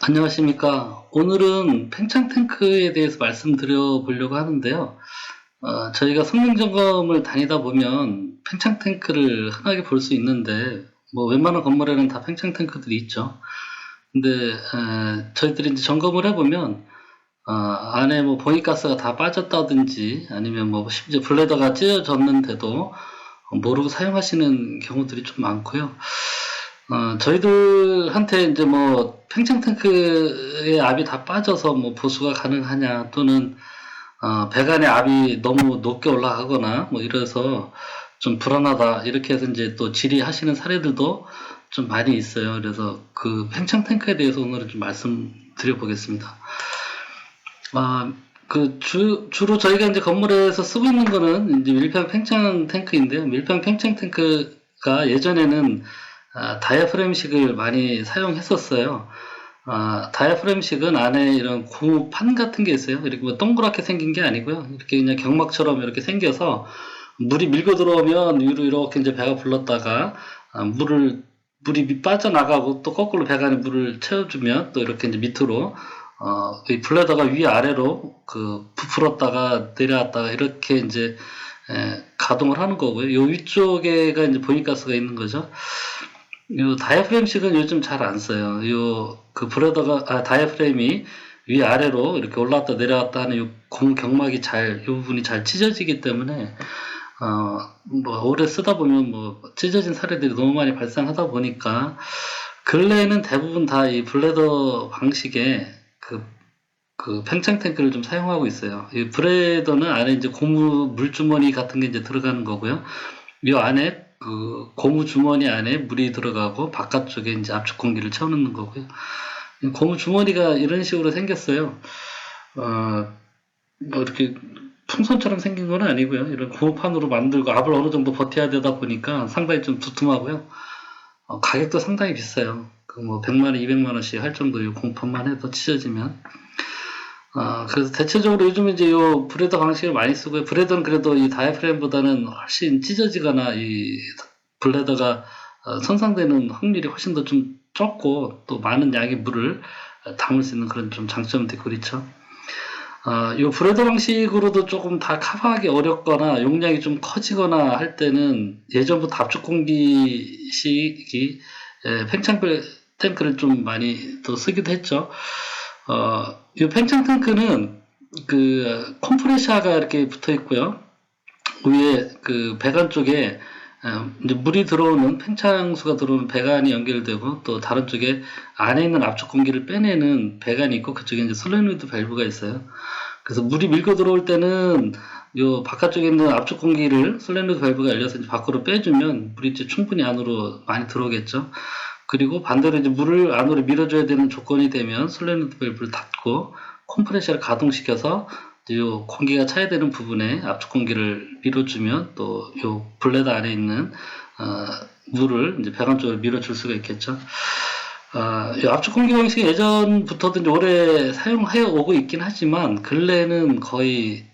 안녕하십니까. 오늘은 팽창 탱크에 대해서 말씀드려 보려고 하는데요. 저희가 성능 점검을 다니다 보면 팽창 탱크를 흔하게 볼 수 있는데, 웬만한 건물에는 다 팽창 탱크들이 있죠. 근데, 저희들이 이제 점검을 해보면, 안에 봉기가스가 다 빠졌다든지, 아니면 심지어 블레더가 찢어졌는데도 모르고 사용하시는 경우들이 좀 많고요. 저희들한테 이제 팽창 탱크의 압이 다 빠져서 보수가 가능하냐, 또는, 배관의 압이 너무 높게 올라가거나, 이래서 좀 불안하다, 이렇게 해서 이제 또 질의하시는 사례들도 좀 많이 있어요. 그래서 그 팽창 탱크에 대해서 오늘은 좀 말씀드려 보겠습니다. 주로 저희가 이제 건물에서 쓰고 있는 거는 이제 밀폐형 팽창 탱크인데요. 밀폐형 팽창 탱크가 예전에는 다이아프램식을 많이 사용했었어요. 다이아프램식은 안에 이런 고무판 같은 게 있어요. 이렇게 동그랗게 생긴 게 아니고요. 이렇게 그냥 경막처럼 이렇게 생겨서 물이 밀고 들어오면 위로 이렇게 이제 배가 불렀다가 물이 빠져나가고 또 거꾸로 배관에 물을 채워주면 또 이렇게 이제 밑으로 이 블레더가 위아래로 부풀었다가 내려왔다가 이렇게 이제 가동을 하는 거고요. 요 위쪽에가 이제 봉기가스가 있는 거죠. 요 다이아프램식은 요즘 잘 안 써요. 다이아프램이 위아래로 이렇게 올라왔다 내려왔다 하는 요 경막이 요 부분이 잘 찢어지기 때문에, 오래 쓰다 보면 찢어진 사례들이 너무 많이 발생하다 보니까, 근래에는 대부분 다 이 블레더 방식의 그 팽창 탱크를 좀 사용하고 있어요. 이 블레더는 안에 이제 고무 물주머니 같은 게 이제 들어가는 거고요. 이 안에 고무 주머니 안에 물이 들어가고 바깥쪽에 이제 압축 공기를 채워넣는 거고요. 고무 주머니가 이런 식으로 생겼어요. 이렇게 풍선처럼 생긴 건 아니고요. 이런 고무판으로 만들고 압을 어느 정도 버텨야 되다 보니까 상당히 좀 두툼하고요. 가격도 상당히 비싸요. 100만원, 200만원씩 할 정도의 고무판만 해도 찢어지면. 그래서 대체적으로 요즘 이제 요 브레더 방식을 많이 쓰고요. 브레더는 그래도 이 다이아프램보다는 훨씬 찢어지거나 이 블레더가 손상되는 확률이 훨씬 더 좀 적고 또 많은 양의 물을 담을 수 있는 그런 좀 장점도 있고 그렇죠. 요 브레더 방식으로도 조금 다 커버하기 어렵거나 용량이 좀 커지거나 할 때는 예전부터 압축 공기식이 팽창 탱크를 좀 많이 더 쓰기도 했죠. 이 팽창 탱크는 컴프레셔가 이렇게 붙어 있고요. 위에 배관 쪽에 이제 물이 들어오는 팽창수가 들어오는 배관이 연결되고 또 다른 쪽에 안에 있는 압축 공기를 빼내는 배관이 있고 그쪽에 이제 솔레노이드 밸브가 있어요. 그래서 물이 밀고 들어올 때는 요 바깥쪽에 있는 압축 공기를 솔레노이드 밸브가 열려서 이제 밖으로 빼주면 물이 이제 충분히 안으로 많이 들어오겠죠. 그리고 반대로 이제 물을 안으로 밀어줘야 되는 조건이 되면 솔레노이드 밸브를 닫고 컴프레셔를 가동시켜서 요 공기가 차야 되는 부분에 압축 공기를 밀어주면 또 요 블레더 안에 있는 물을 이제 배관 쪽으로 밀어줄 수가 있겠죠. 이 압축 공기 방식이 예전부터도 이제 오래 사용해 오고 있긴 하지만 근래에는 거의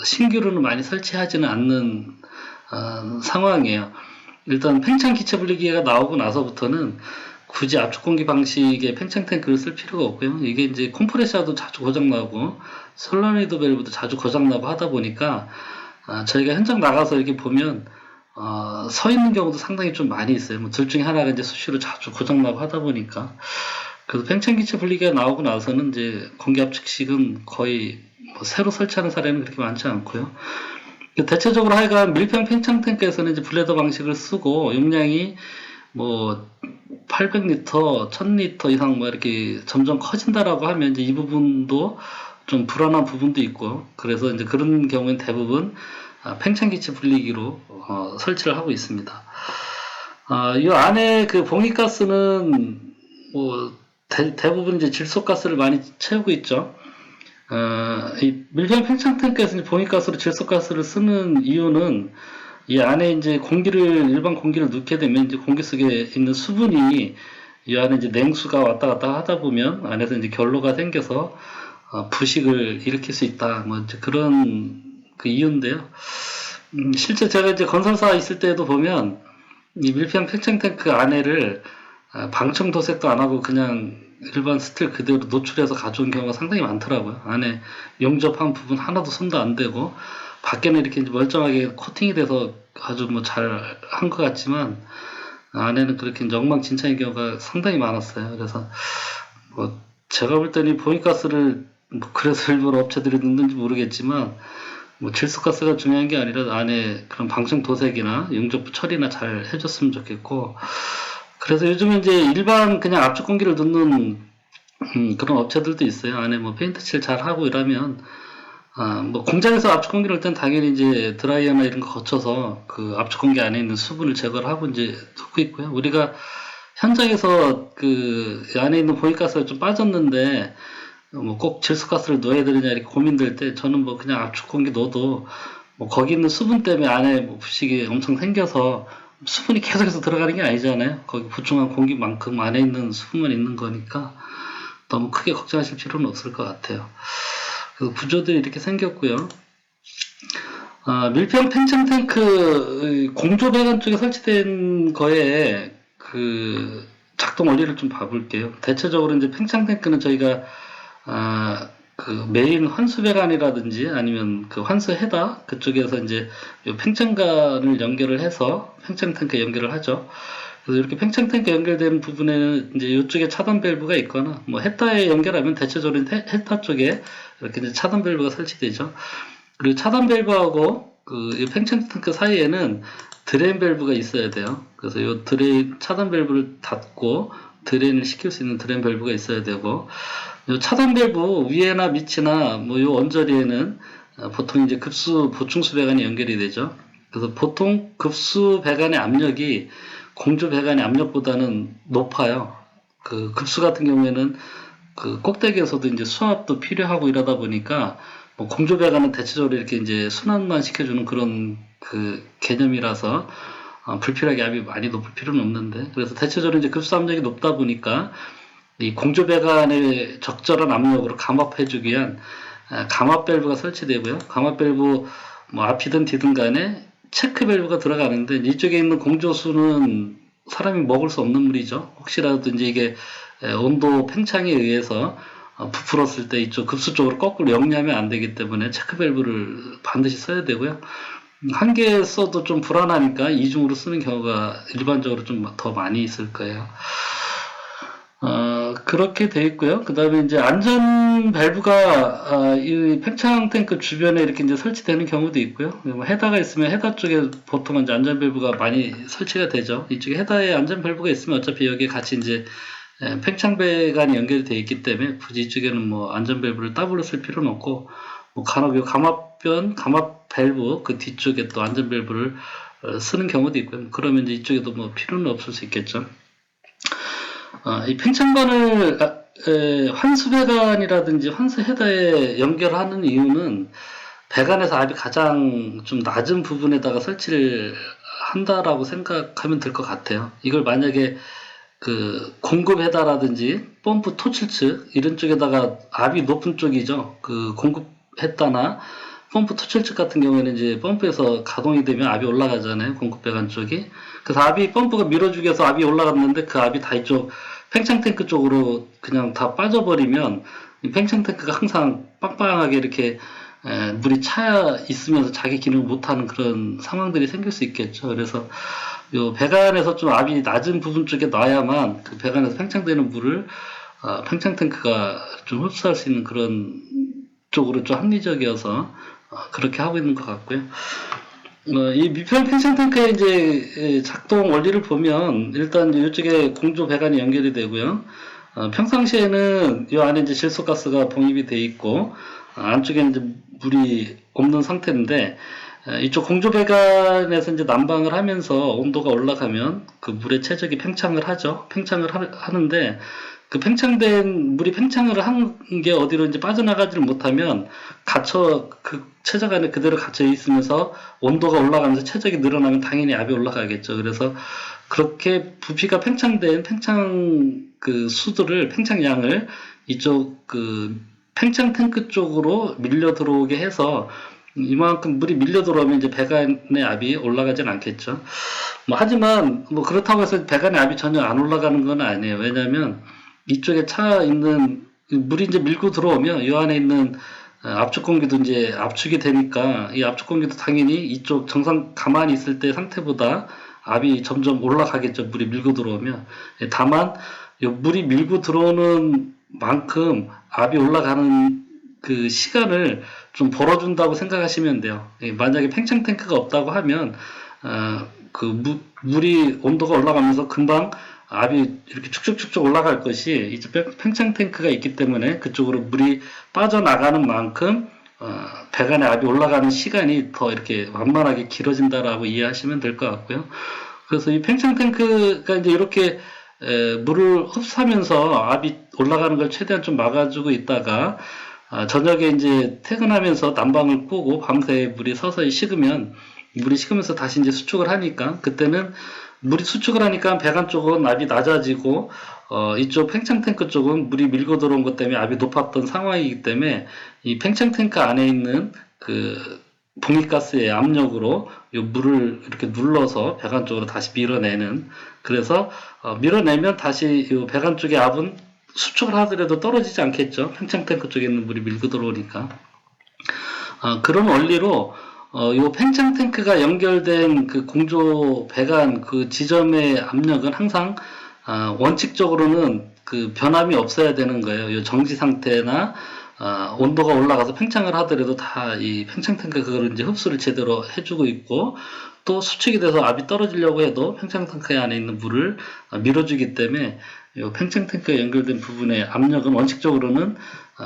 신규로는 많이 설치하지는 않는 상황이에요. 일단 팽창 기체 분리기가 나오고 나서부터는 굳이 압축 공기 방식의 팽창 탱크를 쓸 필요가 없고요. 이게 이제 컴프레셔도 자주 고장나고 솔레노이드 밸브도 자주 고장나고 하다 보니까 저희가 현장 나가서 이렇게 보면 서 있는 경우도 상당히 좀 많이 있어요. 둘 중에 하나가 이제 수시로 자주 고장나고 하다 보니까. 그래서 팽창 기체 분리기가 나오고 나서는 이제 공기 압축식은 거의 새로 설치하는 사례는 그렇게 많지 않고요. 대체적으로 하여간 밀폐형 팽창 탱크에서는 이제 블레더 방식을 쓰고 용량이 800리터, 1000리터 이상 이렇게 점점 커진다라고 하면 이제 이 부분도 좀 불안한 부분도 있고, 그래서 이제 그런 경우엔 대부분 팽창 기체 분리기로 설치를 하고 있습니다. 이 안에 봉기가스는 대부분 이제 질소가스를 많이 채우고 있죠. 이 밀폐형 팽창 탱크에서 봉기가스로 질소가스를 쓰는 이유는 이 안에 이제 일반 공기를 넣게 되면 이제 공기 속에 있는 수분이 이 안에 이제 냉수가 왔다 갔다 하다 보면 안에서 이제 결로가 생겨서 부식을 일으킬 수 있다. 이제 그런 이유인데요. 실제 제가 이제 건설사 있을 때도 보면 이 밀폐형 팽창 탱크 안에를 방청 도색도 안 하고 그냥 일반 스틸 그대로 노출해서 가져온 경우가 상당히 많더라고요. 안에 용접한 부분 하나도 손도 안 대고 밖에는 이렇게 이제 멀쩡하게 코팅이 돼서 아주 뭐 잘 한 것 같지만 안에는 그렇게 이제 엉망진창인 경우가 상당히 많았어요. 그래서 뭐 제가 볼 때는 보인가스를 뭐 그래서 일부러 업체들이 넣는지 모르겠지만 뭐 질소가스가 중요한 게 아니라 안에 그런 방충 도색이나 용접 처리나 잘 해줬으면 좋겠고, 그래서 요즘은 이제 일반 그냥 압축 공기를 넣는 그런 업체들도 있어요. 안에 뭐 페인트 칠 잘 하고 이러면 뭐 공장에서 압축 공기를 넣을 땐 당연히 이제 드라이어나 이런 거 거쳐서 그 압축 공기 안에 있는 수분을 제거를 하고 이제 넣고 있고요. 우리가 현장에서 그 안에 있는 보이가스가 좀 빠졌는데 뭐 꼭 질소가스를 넣어야 되느냐 이렇게 고민될 때 저는 뭐 그냥 압축 공기 넣어도 뭐 거기 있는 수분 때문에 안에 뭐 부식이 엄청 생겨서 수분이 계속해서 들어가는 게 아니잖아요. 거기 보충한 공기만큼 안에 있는 수분만 있는 거니까 너무 크게 걱정하실 필요는 없을 것 같아요. 그 구조들이 이렇게 생겼고요. 밀폐형 팽창 탱크 공조 배관 쪽에 설치된 거에 그 작동 원리를 좀 봐볼게요. 대체적으로 이제 팽창 탱크는 저희가 그 메인 환수 배관이라든지 아니면 그 환수 헤더 그쪽에서 이제 요 팽창관을 연결을 해서 팽창 탱크에 연결을 하죠. 그래서 이렇게 팽창 탱크 연결되는 부분에는 이제 이쪽에 차단 밸브가 있거나 뭐 헤터에 연결하면 대체적으로 헤터 쪽에 이렇게 이제 차단 밸브가 설치되죠. 그리고 차단 밸브하고 그 팽창 탱크 사이에는 드레인 밸브가 있어야 돼요. 그래서 이 드레인 차단 밸브를 닫고 드레인을 시킬 수 있는 드레인 밸브가 있어야 되고, 이 차단 밸브 위에나 밑이나 뭐 이 언저리에는 보통 이제 급수 보충수 배관이 연결이 되죠. 그래서 보통 급수 배관의 압력이 공조 배관의 압력보다는 높아요. 그 급수 같은 경우에는 그 꼭대기에서도 이제 수압도 필요하고 이러다 보니까 뭐 공조 배관은 대체적으로 이렇게 이제 순환만 시켜주는 그런 그 개념이라서 불필요하게 압이 많이 높을 필요는 없는데, 그래서 대체적으로 이제 급수 압력이 높다 보니까 이 공조 배관의 적절한 압력으로 감압해주기 위한 감압 밸브가 설치되고요. 감압 밸브 뭐 앞이든 뒤든 간에 체크 밸브가 들어가는데 이쪽에 있는 공조수는 사람이 먹을 수 없는 물이죠. 혹시라도 이제 이게 온도 팽창에 의해서 부풀었을 때 이쪽 급수 쪽으로 거꾸로 역류하면 안 되기 때문에 체크 밸브를 반드시 써야 되고요. 한 개 써도 좀 불안하니까 이중으로 쓰는 경우가 일반적으로 좀 더 많이 있을 거예요. 그렇게 돼 있고요. 그 다음에 이제 안전 밸브가 이 팽창 탱크 주변에 이렇게 이제 설치되는 경우도 있고요. 뭐 헤더가 있으면 헤더 쪽에 보통 이제 안전 밸브가 많이 설치가 되죠. 이쪽에 헤더에 안전 밸브가 있으면 어차피 여기에 같이 이제 팽창 배관이 연결이 되어 있기 때문에 굳이 이쪽에는 뭐 안전 밸브를 따블로 쓸 필요는 없고, 뭐 간혹 요 감압 밸브 그 뒤쪽에 또 안전 밸브를 쓰는 경우도 있고요. 그러면 이제 이쪽에도 뭐 필요는 없을 수 있겠죠. 이 팽창관을 환수 배관이라든지 환수 헤더에 연결하는 이유는 배관에서 압이 가장 좀 낮은 부분에다가 설치를 한다라고 생각하면 될 것 같아요. 이걸 만약에 그 공급 헤더라든지 펌프 토출 측 이런 쪽에다가 압이 높은 쪽이죠. 그 공급 헤더나 펌프 토출 측 같은 경우에는 이제 펌프에서 가동이 되면 압이 올라가잖아요. 공급 배관 쪽이. 그래서 압이 펌프가 밀어주기 위해서 압이 올라갔는데 그 압이 다 이쪽 팽창 탱크 쪽으로 그냥 다 빠져버리면 이 팽창 탱크가 항상 빵빵하게 이렇게 물이 차 있으면서 자기 기능을 못하는 그런 상황들이 생길 수 있겠죠. 그래서 요 배관에서 좀 압이 낮은 부분 쪽에 놔야만 그 배관에서 팽창되는 물을 팽창 탱크가 좀 흡수할 수 있는 그런 쪽으로 좀 합리적이어서 그렇게 하고 있는 것 같고요. 이 미평 팽창 탱크의 이제 작동 원리를 보면 일단 이쪽에 공조 배관이 연결이 되고요. 평상시에는 이 안에 이제 질소가스가 봉입이 돼 있고 안쪽에 이제 물이 없는 상태인데 이쪽 공조 배관에서 이제 난방을 하면서 온도가 올라가면 그 물의 최적이 팽창을 하죠. 팽창을 하는데 그 팽창된 물이 팽창을 한 게 어디로 이제 빠져나가지를 못하면 그 최적 안에 그대로 갇혀 있으면서 온도가 올라가면서 최적이 늘어나면 당연히 압이 올라가겠죠. 그래서 그렇게 부피가 팽창된 팽창 그 수들을 팽창량을 이쪽 그 팽창 탱크 쪽으로 밀려 들어오게 해서 이만큼 물이 밀려 들어오면 이제 배관의 압이 올라가진 않겠죠. 뭐 하지만 뭐 그렇다고 해서 배관의 압이 전혀 안 올라가는 건 아니에요. 왜냐하면 이쪽에 차 있는 물이 이제 밀고 들어오면 이 안에 있는 압축 공기도 이제 압축이 되니까 이 압축 공기도 당연히 이쪽 정상 가만히 있을 때 상태보다 압이 점점 올라가겠죠. 물이 밀고 들어오면. 다만 이 물이 밀고 들어오는 만큼 압이 올라가는 그 시간을 좀 벌어준다고 생각하시면 돼요. 만약에 팽창 탱크가 없다고 하면 물이 온도가 올라가면서 금방 압이 이렇게 축축축축 올라갈 것이 이제 팽창 탱크가 있기 때문에 그쪽으로 물이 빠져나가는 만큼 배관의 압이 올라가는 시간이 더 이렇게 완만하게 길어진다라고 이해하시면 될 것 같고요. 그래서 이 팽창 탱크가 이제 이렇게 물을 흡수하면서 압이 올라가는 걸 최대한 좀 막아주고 있다가 저녁에 이제 퇴근하면서 난방을 끄고 밤새 물이 서서히 식으면 물이 식으면서 다시 이제 수축을 하니까 그때는 물이 수축을 하니까 배관 쪽은 압이 낮아지고 이쪽 팽창 탱크 쪽은 물이 밀고 들어온 것 때문에 압이 높았던 상황이기 때문에 이 팽창 탱크 안에 있는 그 봉기가스의 압력으로 이 물을 이렇게 눌러서 배관 쪽으로 다시 밀어내는 그래서 밀어내면 다시 이 배관 쪽의 압은 수축을 하더라도 떨어지지 않겠죠. 팽창 탱크 쪽에 있는 물이 밀고 들어오니까 그런 원리로 요 팽창 탱크가 연결된 그 공조 배관 그 지점의 압력은 항상 원칙적으로는 그 변함이 없어야 되는 거예요. 요 정지 상태나 온도가 올라가서 팽창을 하더라도 다 이 팽창 탱크 그거를 이제 흡수를 제대로 해주고 있고 또 수축이 돼서 압이 떨어지려고 해도 팽창 탱크 안에 있는 물을 밀어주기 때문에 이 팽창 탱크에 연결된 부분의 압력은 원칙적으로는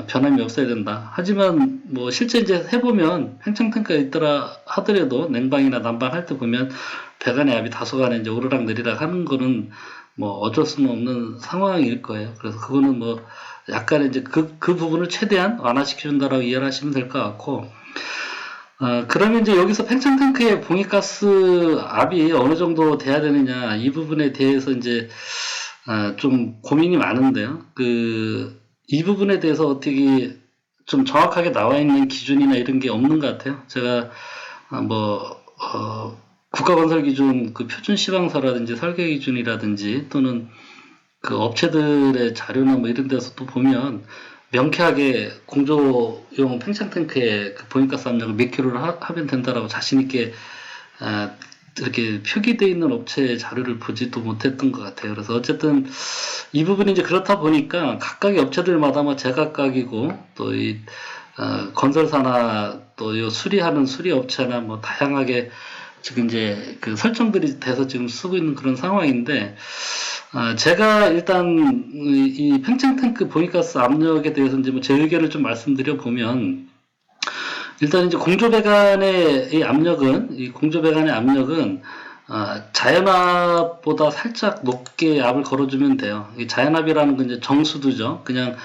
변함이 없어야 된다. 하지만 뭐 실제 이제 해보면 팽창 탱크가 있더라 하더라도 냉방이나 난방 할 때 보면 배관의 압이 다소간에 이제 오르락 내리락 하는 거는 뭐 어쩔 수는 없는 상황일 거예요. 그래서 그거는 뭐 약간의 이제 그 부분을 최대한 완화시켜준다라고 이해를 하시면 될 것 같고 그러면 이제 여기서 팽창 탱크의 봉기가스 압이 어느 정도 돼야 되느냐 이 부분에 대해서 이제 좀 고민이 많은데요. 이 부분에 대해서 어떻게 좀 정확하게 나와 있는 기준이나 이런 게 없는 것 같아요. 제가 국가건설기준 그 표준 시방서라든지 설계기준이라든지 또는 그 업체들의 자료나 뭐 이런 데서 또 보면 명쾌하게 공조용 팽창 탱크의 그 봉기가스 압력을 몇 킬로를 하면 된다라고 자신있게 이렇게 표기되어 있는 업체 자료를 보지도 못했던 것 같아요. 그래서 어쨌든 이 부분이 이제 그렇다 보니까 각각의 업체들마다 뭐 제각각이고 또 이 건설사나 또 요 수리하는 수리업체나 뭐 다양하게 지금 이제 그 설정들이 돼서 지금 쓰고 있는 그런 상황인데 제가 일단 이 팽창 탱크 봉기가스 압력에 대해서 이제 뭐 제 의견을 좀 말씀드려 보면 일단 이제 공조배관의 이 공조배관의 압력은 자연압보다 살짝 높게 압을 걸어주면 돼요. 이 자연압이라는 건 이제 정수도죠. 그냥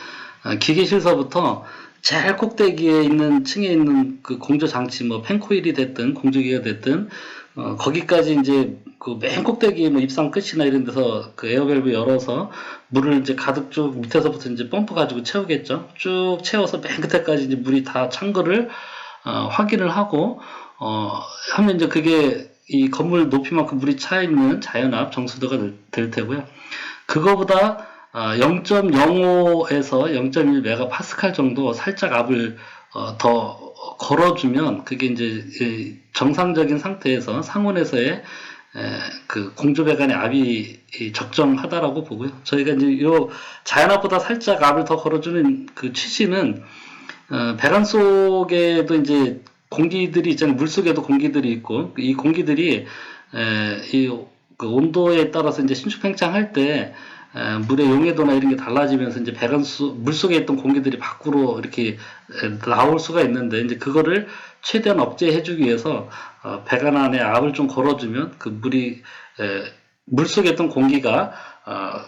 기계실서부터 제일 꼭대기에 있는 층에 있는 그 공조 장치 뭐 팬코일이 됐든 공조기가 됐든 거기까지 이제 그 맨 꼭대기 뭐 입상 끝이나 이런 데서 그 에어밸브 열어서 물을 이제 가득 쭉 밑에서부터 이제 펌프 가지고 채우겠죠. 쭉 채워서 맨 끝에까지 이제 물이 다 찬 거를 확인을 하고 하면 이제 그게 이 건물 높이만큼 물이 차 있는 자연압 정수도가 될 테고요. 그거보다 0.05에서 0.1 메가파스칼 정도 살짝 압을 더 걸어주면 그게 이제 정상적인 상태에서 상온에서의 그 공조배관의 압이 적정하다라고 보고요. 저희가 이제 요 자연압보다 살짝 압을 더 걸어주는 그 취지는 배관 속에도 이제 공기들이 있잖아요. 물 속에도 공기들이 있고 이 공기들이 그 온도에 따라서 이제 신축 팽창할 때 물의 용해도나 이런 게 달라지면서 이제 물 속에 있던 공기들이 밖으로 이렇게 나올 수가 있는데 이제 그거를 최대한 억제해주기 위해서 배관 안에 압을 좀 걸어주면 그 물 속에 있던 공기가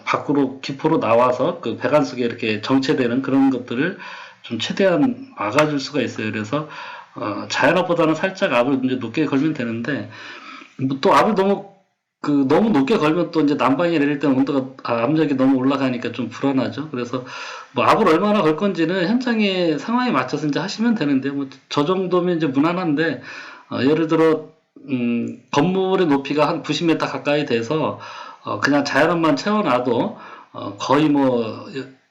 밖으로 기포로 나와서 그 배관 속에 이렇게 정체되는 그런 것들을 좀 최대한 막아줄 수가 있어요. 그래서 자연압보다는 살짝 압을 이제 높게 걸면 되는데 또 압을 너무 높게 걸면 또 이제 난방이 내릴 때는 압력이 너무 올라가니까 좀 불안하죠. 그래서 뭐 압을 얼마나 걸 건지는 현장의 상황에 맞춰서 이제 하시면 되는데 뭐 저 정도면 이제 무난한데 예를 들어 건물의 높이가 한 90m 가까이 돼서 그냥 자연압만 채워놔도 거의 뭐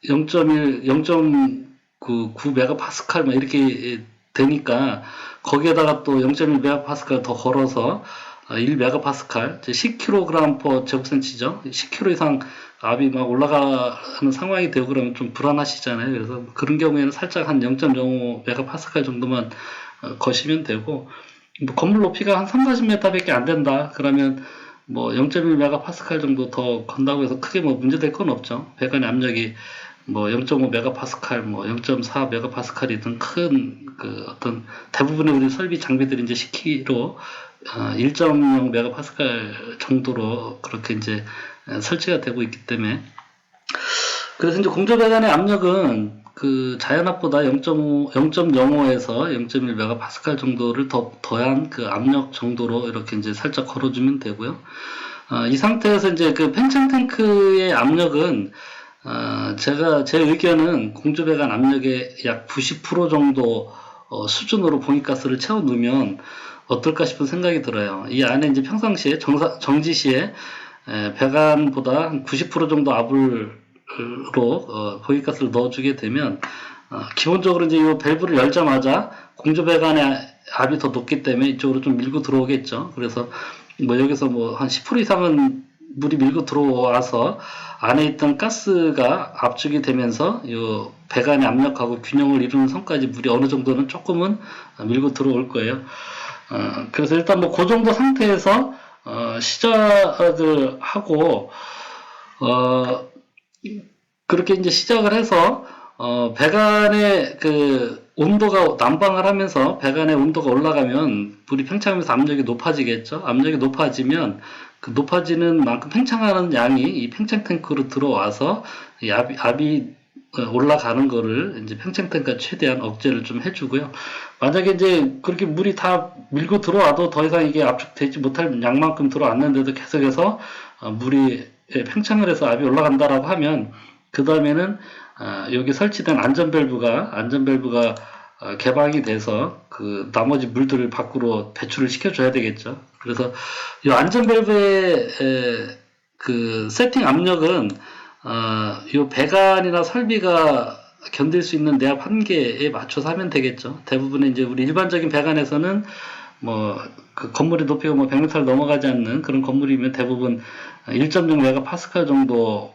0.1, 0.9 메가파스칼 뭐 이렇게 되니까 거기에다가 또 0.1 메가파스칼 더 걸어서 1 메가파스칼, 10kg per 제곱센치죠. 10kg 이상 압이 막 올라가는 상황이 되고 그러면 좀 불안하시잖아요. 그래서 그런 경우에는 살짝 한 0.05 메가파스칼 정도만 거시면 되고, 뭐 건물 높이가 한 3, 40m밖에 안 된다. 그러면 뭐 0.1 메가파스칼 정도 더 건다고 해서 크게 뭐 문제될 건 없죠. 배관의 압력이 뭐 0.5 메가파스칼, 뭐 0.4 메가파스칼이든 큰 그 어떤 대부분의 우리 설비 장비들이 이제 10kg 1.0 메가파스칼 정도로 그렇게 이제 설치가 되고 있기 때문에, 그래서 이제 공조 배관의 압력은 그 자연압보다 0.05에서 0.1 메가파스칼 정도를 더한 그 압력 정도로 이렇게 이제 살짝 걸어주면 되고요. 이 상태에서 이제 그 팽창 탱크의 압력은 제 의견은 공조 배관 압력의 약 90% 정도 수준으로 봉입가스를 채워 넣으면 어떨까 싶은 생각이 들어요. 이 안에 이제 평상시에 정지 시에 배관보다 한 90% 정도 압으로 봉입가스를 넣어주게 되면 기본적으로 이제 이 밸브를 열자마자 공조 배관의 압이 더 높기 때문에 이쪽으로 좀 밀고 들어오겠죠. 그래서 뭐 여기서 뭐 한 10% 이상은 물이 밀고 들어와서 안에 있던 가스가 압축이 되면서 이 배관의 압력하고 균형을 이루는 선까지 물이 어느 정도는 조금은 밀고 들어올 거예요. 그래서 일단 뭐 그 정도 상태에서 시작을 하고 그렇게 이제 시작을 해서 배관의 그 온도가 난방을 하면서 배관의 온도가 올라가면 물이 팽창하면서 압력이 높아지겠죠. 압력이 높아지면 그 높아지는 만큼 팽창하는 양이 이 팽창 탱크로 들어와서 이 압이 올라가는 거를 이제 팽창 탱크가 최대한 억제를 좀 해주고요. 만약에 이제 그렇게 물이 다 밀고 들어와도 더 이상 이게 압축되지 못할 양만큼 들어왔는데도 계속해서 물이 팽창을 해서 압이 올라간다라고 하면 그 다음에는 여기 설치된 안전 밸브가 개방이 돼서 그 나머지 물들을 밖으로 배출을 시켜줘야 되겠죠. 그래서 이 안전 밸브의 그 세팅 압력은 이 배관이나 설비가 견딜 수 있는 내압 한계에 맞춰서 하면 되겠죠. 대부분의 이제 우리 일반적인 배관에서는 뭐 그 건물의 높이가 뭐 100m를 넘어가지 않는 그런 건물이면 대부분 1.6 메가파스칼 정도까지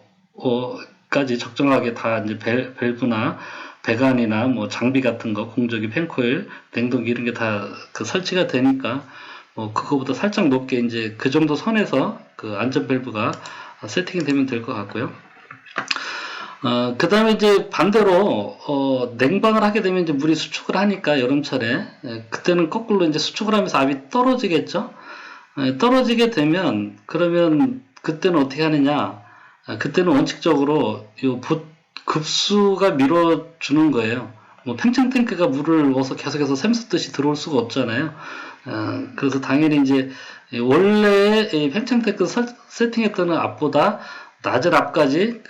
적정하게 다 이제 밸브나 배관이나 뭐 장비 같은 거, 공조기, 팬코일, 냉동기 이런 게 다 그 설치가 되니까 뭐 그거보다 살짝 높게 이제 그 정도 선에서 그 안전 밸브가 세팅이 되면 될 것 같고요. 그 다음에 이제 반대로, 냉방을 하게 되면 이제 물이 수축을 하니까 여름철에, 그때는 거꾸로 이제 수축을 하면서 압이 떨어지겠죠? 떨어지게 되면, 그러면 그때는 어떻게 하느냐? 그때는 원칙적으로 급수가 밀어주는 거예요. 뭐 팽창 탱크가 물을 넣어서 계속해서 샘솟듯이 들어올 수가 없잖아요. 그래서 당연히 이제 원래 팽창 탱크 세팅했던 압보다 낮은 압까지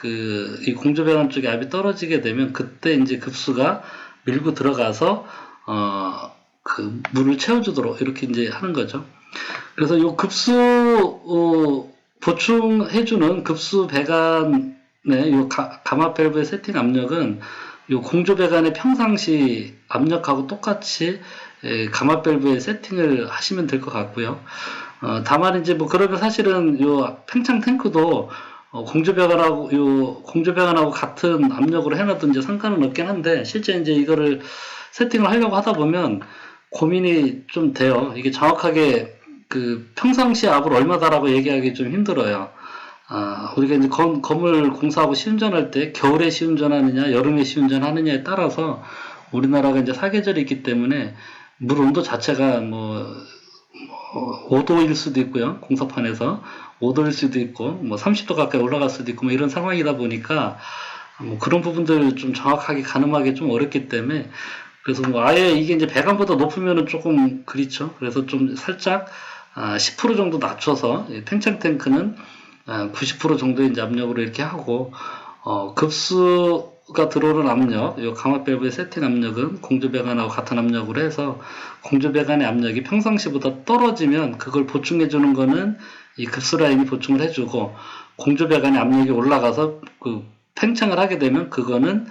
이 공조 배관 쪽에 압이 떨어지게 되면 그때 이제 급수가 밀고 들어가서 그 물을 채워주도록 이렇게 이제 하는 거죠. 그래서 요 급수 보충해주는 급수 배관의 요 감압 밸브의 세팅 압력은 요 공조 배관의 평상시 압력하고 똑같이 감압 밸브의 세팅을 하시면 될 것 같고요. 다만 이제 뭐 그러면 사실은 요 팽창 탱크도 공조 배관하고 같은 압력으로 해놔도 상관은 없긴 한데, 실제 이제 이거를 세팅을 하려고 하다 보면 고민이 좀 돼요. 이게 정확하게 그 평상시 압을 얼마다라고 얘기하기 좀 힘들어요. 우리가 이제 건물 공사하고 시운전할 때 겨울에 시운전하느냐, 여름에 시운전하느냐에 따라서 우리나라가 이제 사계절이 있기 때문에 물 온도 자체가 뭐 5도일 수도 있고요. 공사판에서 5도일 수도 있고, 뭐 30도 가까이 올라갈 수도 있고, 뭐 이런 상황이다 보니까, 뭐 그런 부분들 좀 정확하게 가늠하기 좀 어렵기 때문에, 그래서 뭐 아예 이게 이제 배관보다 높으면은 조금 그렇죠. 그래서 좀 살짝 10% 정도 낮춰서 팽창 탱크는 90% 정도의 이제 압력으로 이렇게 하고, 급수가 들어오는 압력, 이 감압 밸브의 세팅 압력은 공조 배관하고 같은 압력으로 해서 공조 배관의 압력이 평상시보다 떨어지면 그걸 보충해 주는 거는 이 급수 라인이 보충을 해주고, 공조 배관의 압력이 올라가서 그 팽창을 하게 되면 그거는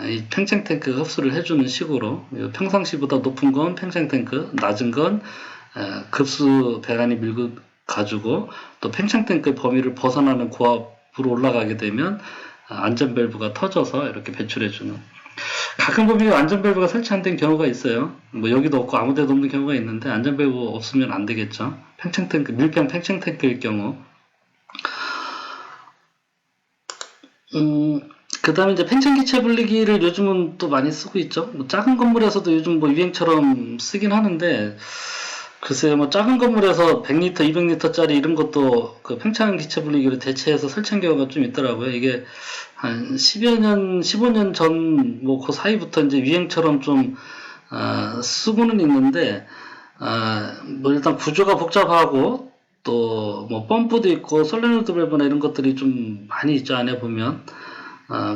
이 팽창 탱크가 흡수를 해주는 식으로 평상시보다 높은 건 팽창 탱크, 낮은 건 급수 배관이 밀고 가지고 또 팽창 탱크의 범위를 벗어나는 고압으로 올라가게 되면 안전 밸브가 터져서 이렇게 배출해주는. 가끔 보면 안전 밸브가 설치 안 된 경우가 있어요. 뭐 여기도 없고 아무 데도 없는 경우가 있는데 안전 밸브 없으면 안 되겠죠. 팽창 탱크, 밀폐형 팽창 탱크일 경우. 그 다음에 이제 팽창기체 분리기를 요즘은 또 많이 쓰고 있죠. 뭐 작은 건물에서도 요즘 뭐 유행처럼 쓰긴 하는데, 글쎄요, 뭐 작은 건물에서 100리터, 200리터짜리 이런 것도 그 팽창기체 분리기로 대체해서 설치한 경우가 좀 있더라고요. 이게 한 10여 년, 15년 전, 뭐 그 사이부터 이제 유행처럼 좀, 쓰고는 있는데, 뭐 일단 구조가 복잡하고, 또 뭐 펌프도 있고, 솔레노이드 밸브나 이런 것들이 좀 많이 있죠, 안에 보면.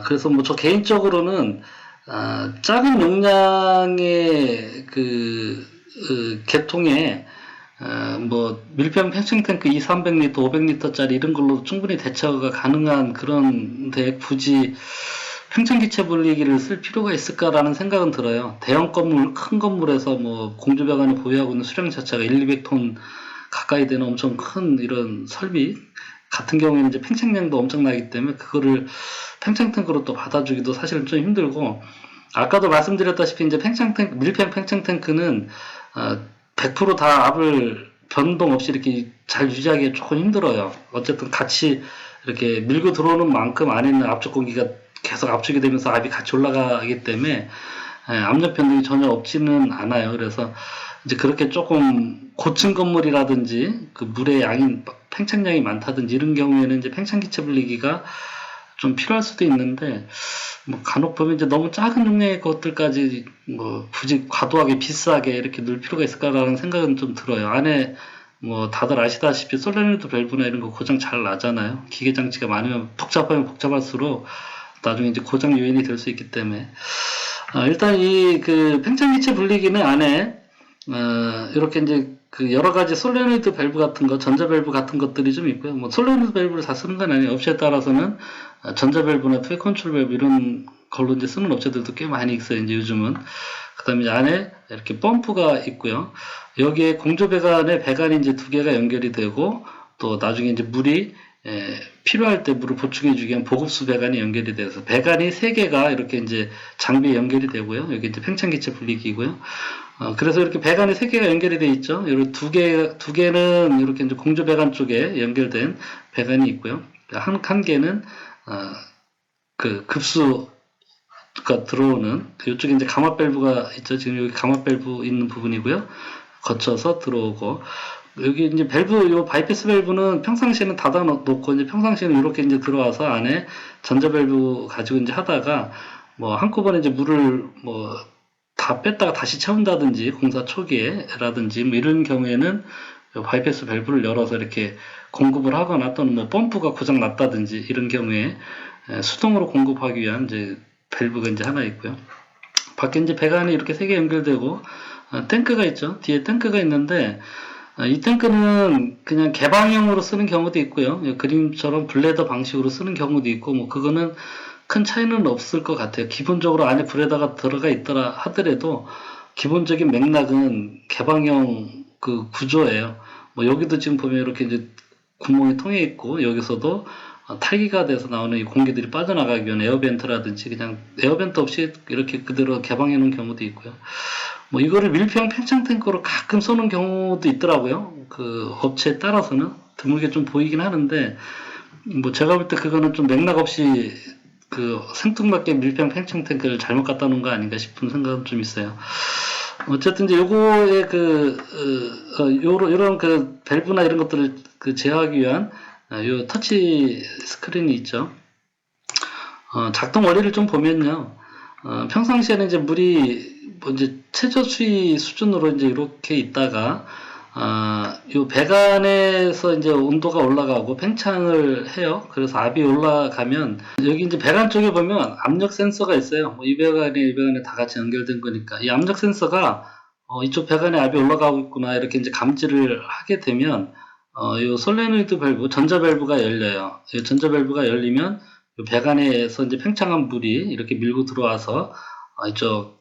그래서 뭐 저 개인적으로는 작은 용량의 계통에 뭐 밀폐형 팽창 탱크 2, 300리터, 500리터짜리 이런 걸로 충분히 대처가 가능한 그런 데 굳이 팽창기체 분리기를 쓸 필요가 있을까라는 생각은 들어요. 대형 건물, 큰 건물에서 뭐 공조배관을 보유하고 있는 수량 자체가 1, 200톤 가까이 되는 엄청 큰 이런 설비 같은 경우에는 이제 팽창량도 엄청나기 때문에 그거를 팽창 탱크로 또 받아주기도 사실은 좀 힘들고, 아까도 말씀드렸다시피 이제 밀폐형 팽창 탱크는 100%다 압을 변동 없이 이렇게 잘 유지하기 조금 힘들어요. 어쨌든 같이 이렇게 밀고 들어오는 만큼 안에 있는 압축 공기가 계속 압축이 되면서 압이 같이 올라가기 때문에 압력 변동이 전혀 없지는 않아요. 그래서 이제 그렇게 조금 고층 건물이라든지 그 물의 양이 팽창량이 많다든지 이런 경우에는 이제 팽창기체 분리기가 좀 필요할 수도 있는데, 뭐 간혹 보면 이제 너무 작은 용량의 것들까지 뭐 굳이 과도하게 비싸게 이렇게 넣을 필요가 있을까라는 생각은 좀 들어요. 안에 뭐 다들 아시다시피 솔레노이드 밸브나 이런 거 고장 잘 나잖아요. 기계 장치가 많으면 복잡하면 복잡할수록 나중에 이제 고장 요인이 될 수 있기 때문에 일단 이 그 팽창기체 분리기는 안에 이렇게 이제 그 여러 가지 솔레노이드 밸브 같은 거, 전자 밸브 같은 것들이 좀 있고요. 뭐 솔레노이드 밸브를 다 쓰는 건 아니에요. 업체에 따라서는 전자 밸브나 프리 컨트롤 밸브 이런 걸로 이제 쓰는 업체들도 꽤 많이 있어요. 이제 요즘은. 그다음에 이제 안에 이렇게 펌프가 있고요. 여기에 공조 배관에 배관이 이제 두 개가 연결이 되고, 또 나중에 이제 물이 필요할 때 물을 보충해주기 위한 보급수 배관이 연결이 돼서 배관이 세 개가 이렇게 이제 장비에 연결이 되고요. 여기 이제 팽창기체 분리기고요. 그래서 이렇게 배관이 세 개가 연결이 되어 있죠. 이렇게 두 개는 이렇게 이제 공조 배관 쪽에 연결된 배관이 있고요. 한 개는 그 급수가 들어오는 이쪽에 이제 감압 밸브가 있죠. 지금 여기 감압 밸브 있는 부분이고요. 거쳐서 들어오고, 여기 이제 밸브, 요 바이패스 밸브는 평상시에는 닫아 놓고, 이제 평상시에는 이렇게 이제 들어와서 안에 전자 밸브 가지고 이제 하다가, 뭐 한꺼번에 이제 물을 뭐 다 뺐다가 다시 채운다든지, 공사 초기에라든지, 뭐 이런 경우에는 요 바이패스 밸브를 열어서 이렇게 공급을 하거나, 또는 뭐 펌프가 고장 났다든지, 이런 경우에 수동으로 공급하기 위한 이제 밸브가 이제 하나 있고요. 밖에 이제 배관이 이렇게 세 개 연결되고, 탱크가 있죠. 뒤에 탱크가 있는데, 이 탱크는 그냥 개방형으로 쓰는 경우도 있고요. 그림처럼 블레더 방식으로 쓰는 경우도 있고, 뭐 그거는 큰 차이는 없을 것 같아요. 기본적으로 안에 불에다가 들어가 있더라 하더라도 기본적인 맥락은 개방형 그 구조예요. 뭐 여기도 지금 보면 이렇게 이제 구멍이 통해 있고, 여기서도 탈기가 돼서 나오는 이 공기들이 빠져나가기 위한 에어벤트라든지 그냥 에어벤트 없이 이렇게 그대로 개방해 놓은 경우도 있고요. 뭐 이거를 밀폐형 팽창 탱크로 가끔 쏘는 경우도 있더라고요. 그 업체에 따라서는 드물게 좀 보이긴 하는데, 뭐 제가 볼 때 그거는 좀 맥락 없이 그 생뚱맞게 밀폐형 팽창 탱크를 잘못 갖다 놓은 거 아닌가 싶은 생각은 좀 있어요. 어쨌든 이제 요거의 요런 그 밸브나 이런 것들을 그 제어하기 위한 요 터치 스크린이 있죠. 작동 원리를 좀 보면요. 평상시에는 이제 물이 뭐 이제 최저 수위 수준으로 이제 이렇게 있다가, 요 배관에서 이제 온도가 올라가고 팽창을 해요. 그래서 압이 올라가면, 여기 이제 배관 쪽에 보면 압력 센서가 있어요. 뭐 이 배관에 이 배관에 다 같이 연결된 거니까. 이 압력 센서가, 이쪽 배관에 압이 올라가고 있구나, 이렇게 이제 감지를 하게 되면, 요 솔레노이드 밸브, 전자 밸브가 열려요. 이 전자 밸브가 열리면 요 배관에서 이제 팽창한 물이 이렇게 밀고 들어와서 이쪽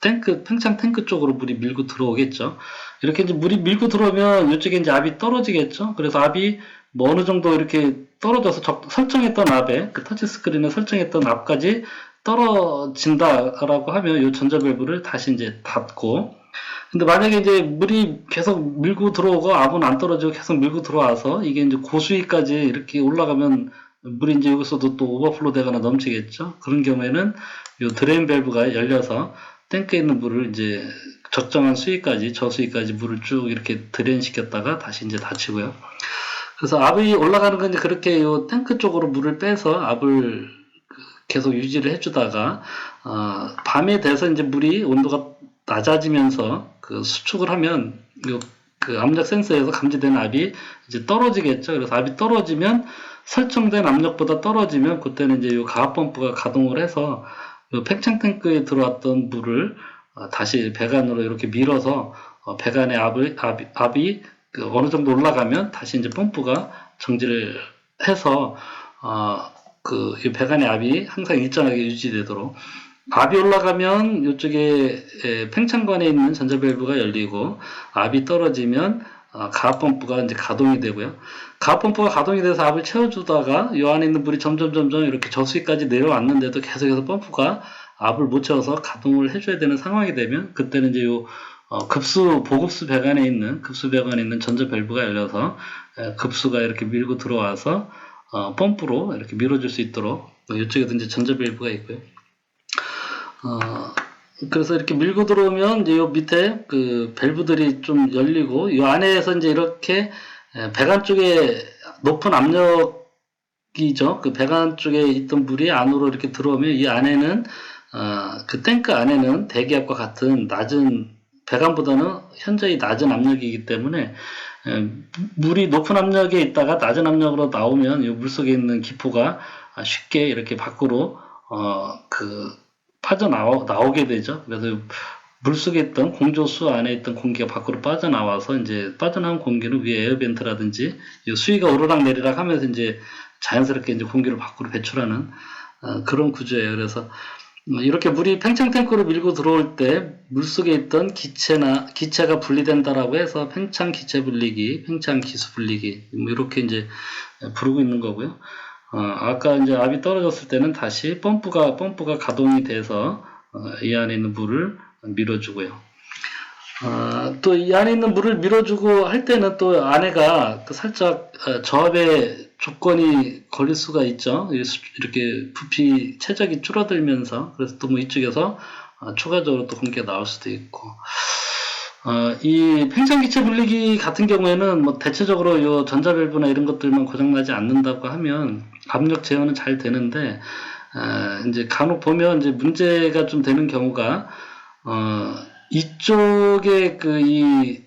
팽창 탱크 쪽으로 물이 밀고 들어오겠죠. 이렇게 이제 물이 밀고 들어오면 이쪽에 이제 압이 떨어지겠죠. 그래서 압이 뭐 어느 정도 이렇게 떨어져서 설정했던 압에, 그 터치 스크린에 설정했던 압까지 떨어진다라고 하면 이 전자 밸브를 다시 이제 닫고, 근데 만약에 이제 물이 계속 밀고 들어오고 압은 안 떨어지고 계속 밀고 들어와서 이게 이제 고수위까지 이렇게 올라가면 물이 이제 여기서도 또 오버플로 되거나 넘치겠죠. 그런 경우에는 이 드레인 밸브가 열려서 탱크에 있는 물을 이제 적정한 수위까지, 저수위까지 물을 쭉 이렇게 드레인 시켰다가 다시 이제 닫히고요. 그래서 압이 올라가는 건 이제 그렇게 이 탱크 쪽으로 물을 빼서 압을 계속 유지를 해주다가 밤에 돼서 이제 물이 온도가 낮아지면서 그 수축을 하면 그 압력 센서에서 감지되는 압이 이제 떨어지겠죠. 그래서 압이 떨어지면 설정된 압력보다 떨어지면 그때는 이제 이 가압 펌프가 가동을 해서 이 팽창 탱크에 들어왔던 물을 다시 배관으로 이렇게 밀어서 배관의 압이 어느 정도 올라가면 다시 이제 펌프가 정지를 해서 이 배관의 압이 항상 일정하게 유지되도록, 압이 올라가면 이쪽에 팽창관에 있는 전자 밸브가 열리고 압이 떨어지면 가압 펌프가 이제 가동이 되고요. 가압 펌프가 가동이 돼서 압을 채워주다가 이 안에 있는 물이 점점 이렇게 저수위까지 내려왔는데도 계속해서 펌프가 압을 못 채워서 가동을 해줘야 되는 상황이 되면 그때는 이제 보급수 배관에 있는 전자 밸브가 열려서 급수가 이렇게 밀고 들어와서 펌프로 이렇게 밀어줄 수 있도록 이쪽에도 이제 전자 밸브가 있고요. 그래서 이렇게 밀고 들어오면 이제 요 밑에 그 밸브들이 좀 열리고 이 안에서 이제 이렇게 배관 쪽에 높은 압력이죠. 그 배관 쪽에 있던 물이 안으로 이렇게 들어오면 이 안에는 그 탱크 안에는 대기압과 같은 낮은, 배관보다는 현저히 낮은 압력이기 때문에 물이 높은 압력에 있다가 낮은 압력으로 나오면 이 물속에 있는 기포가 쉽게 이렇게 밖으로 빠져나오게 되죠. 그래서 물속에 있던 공조수 안에 있던 공기가 밖으로 빠져나와서 이제 빠져나온 공기는 위에 에어벤트라든지 수위가 오르락 내리락 하면서 이제 자연스럽게 이제 공기를 밖으로 배출하는 그런 구조예요. 그래서 이렇게 물이 팽창 탱크로 밀고 들어올 때 물속에 있던 기체가 분리된다라고 해서 팽창 기체 분리기, 팽창 기수 분리기 이렇게 이제 부르고 있는 거고요. 아까 이제 압이 떨어졌을 때는 다시 펌프가 가동이 돼서 이 안에 있는 물을 밀어주고요. 또 이 안에 있는 물을 밀어주고 할 때는 또 안에가 살짝 저압의 조건이 걸릴 수가 있죠. 이렇게 부피 최적이 줄어들면서, 그래서 또 뭐 이쪽에서 추가적으로 또 공기가 나올 수도 있고, 이 팽창기체 분리기 같은 경우에는 뭐 대체적으로 요 전자밸브나 이런 것들만 고장나지 않는다고 하면 압력 제어는 잘 되는데, 이제 간혹 보면 이제 문제가 좀 되는 경우가, 이쪽에 이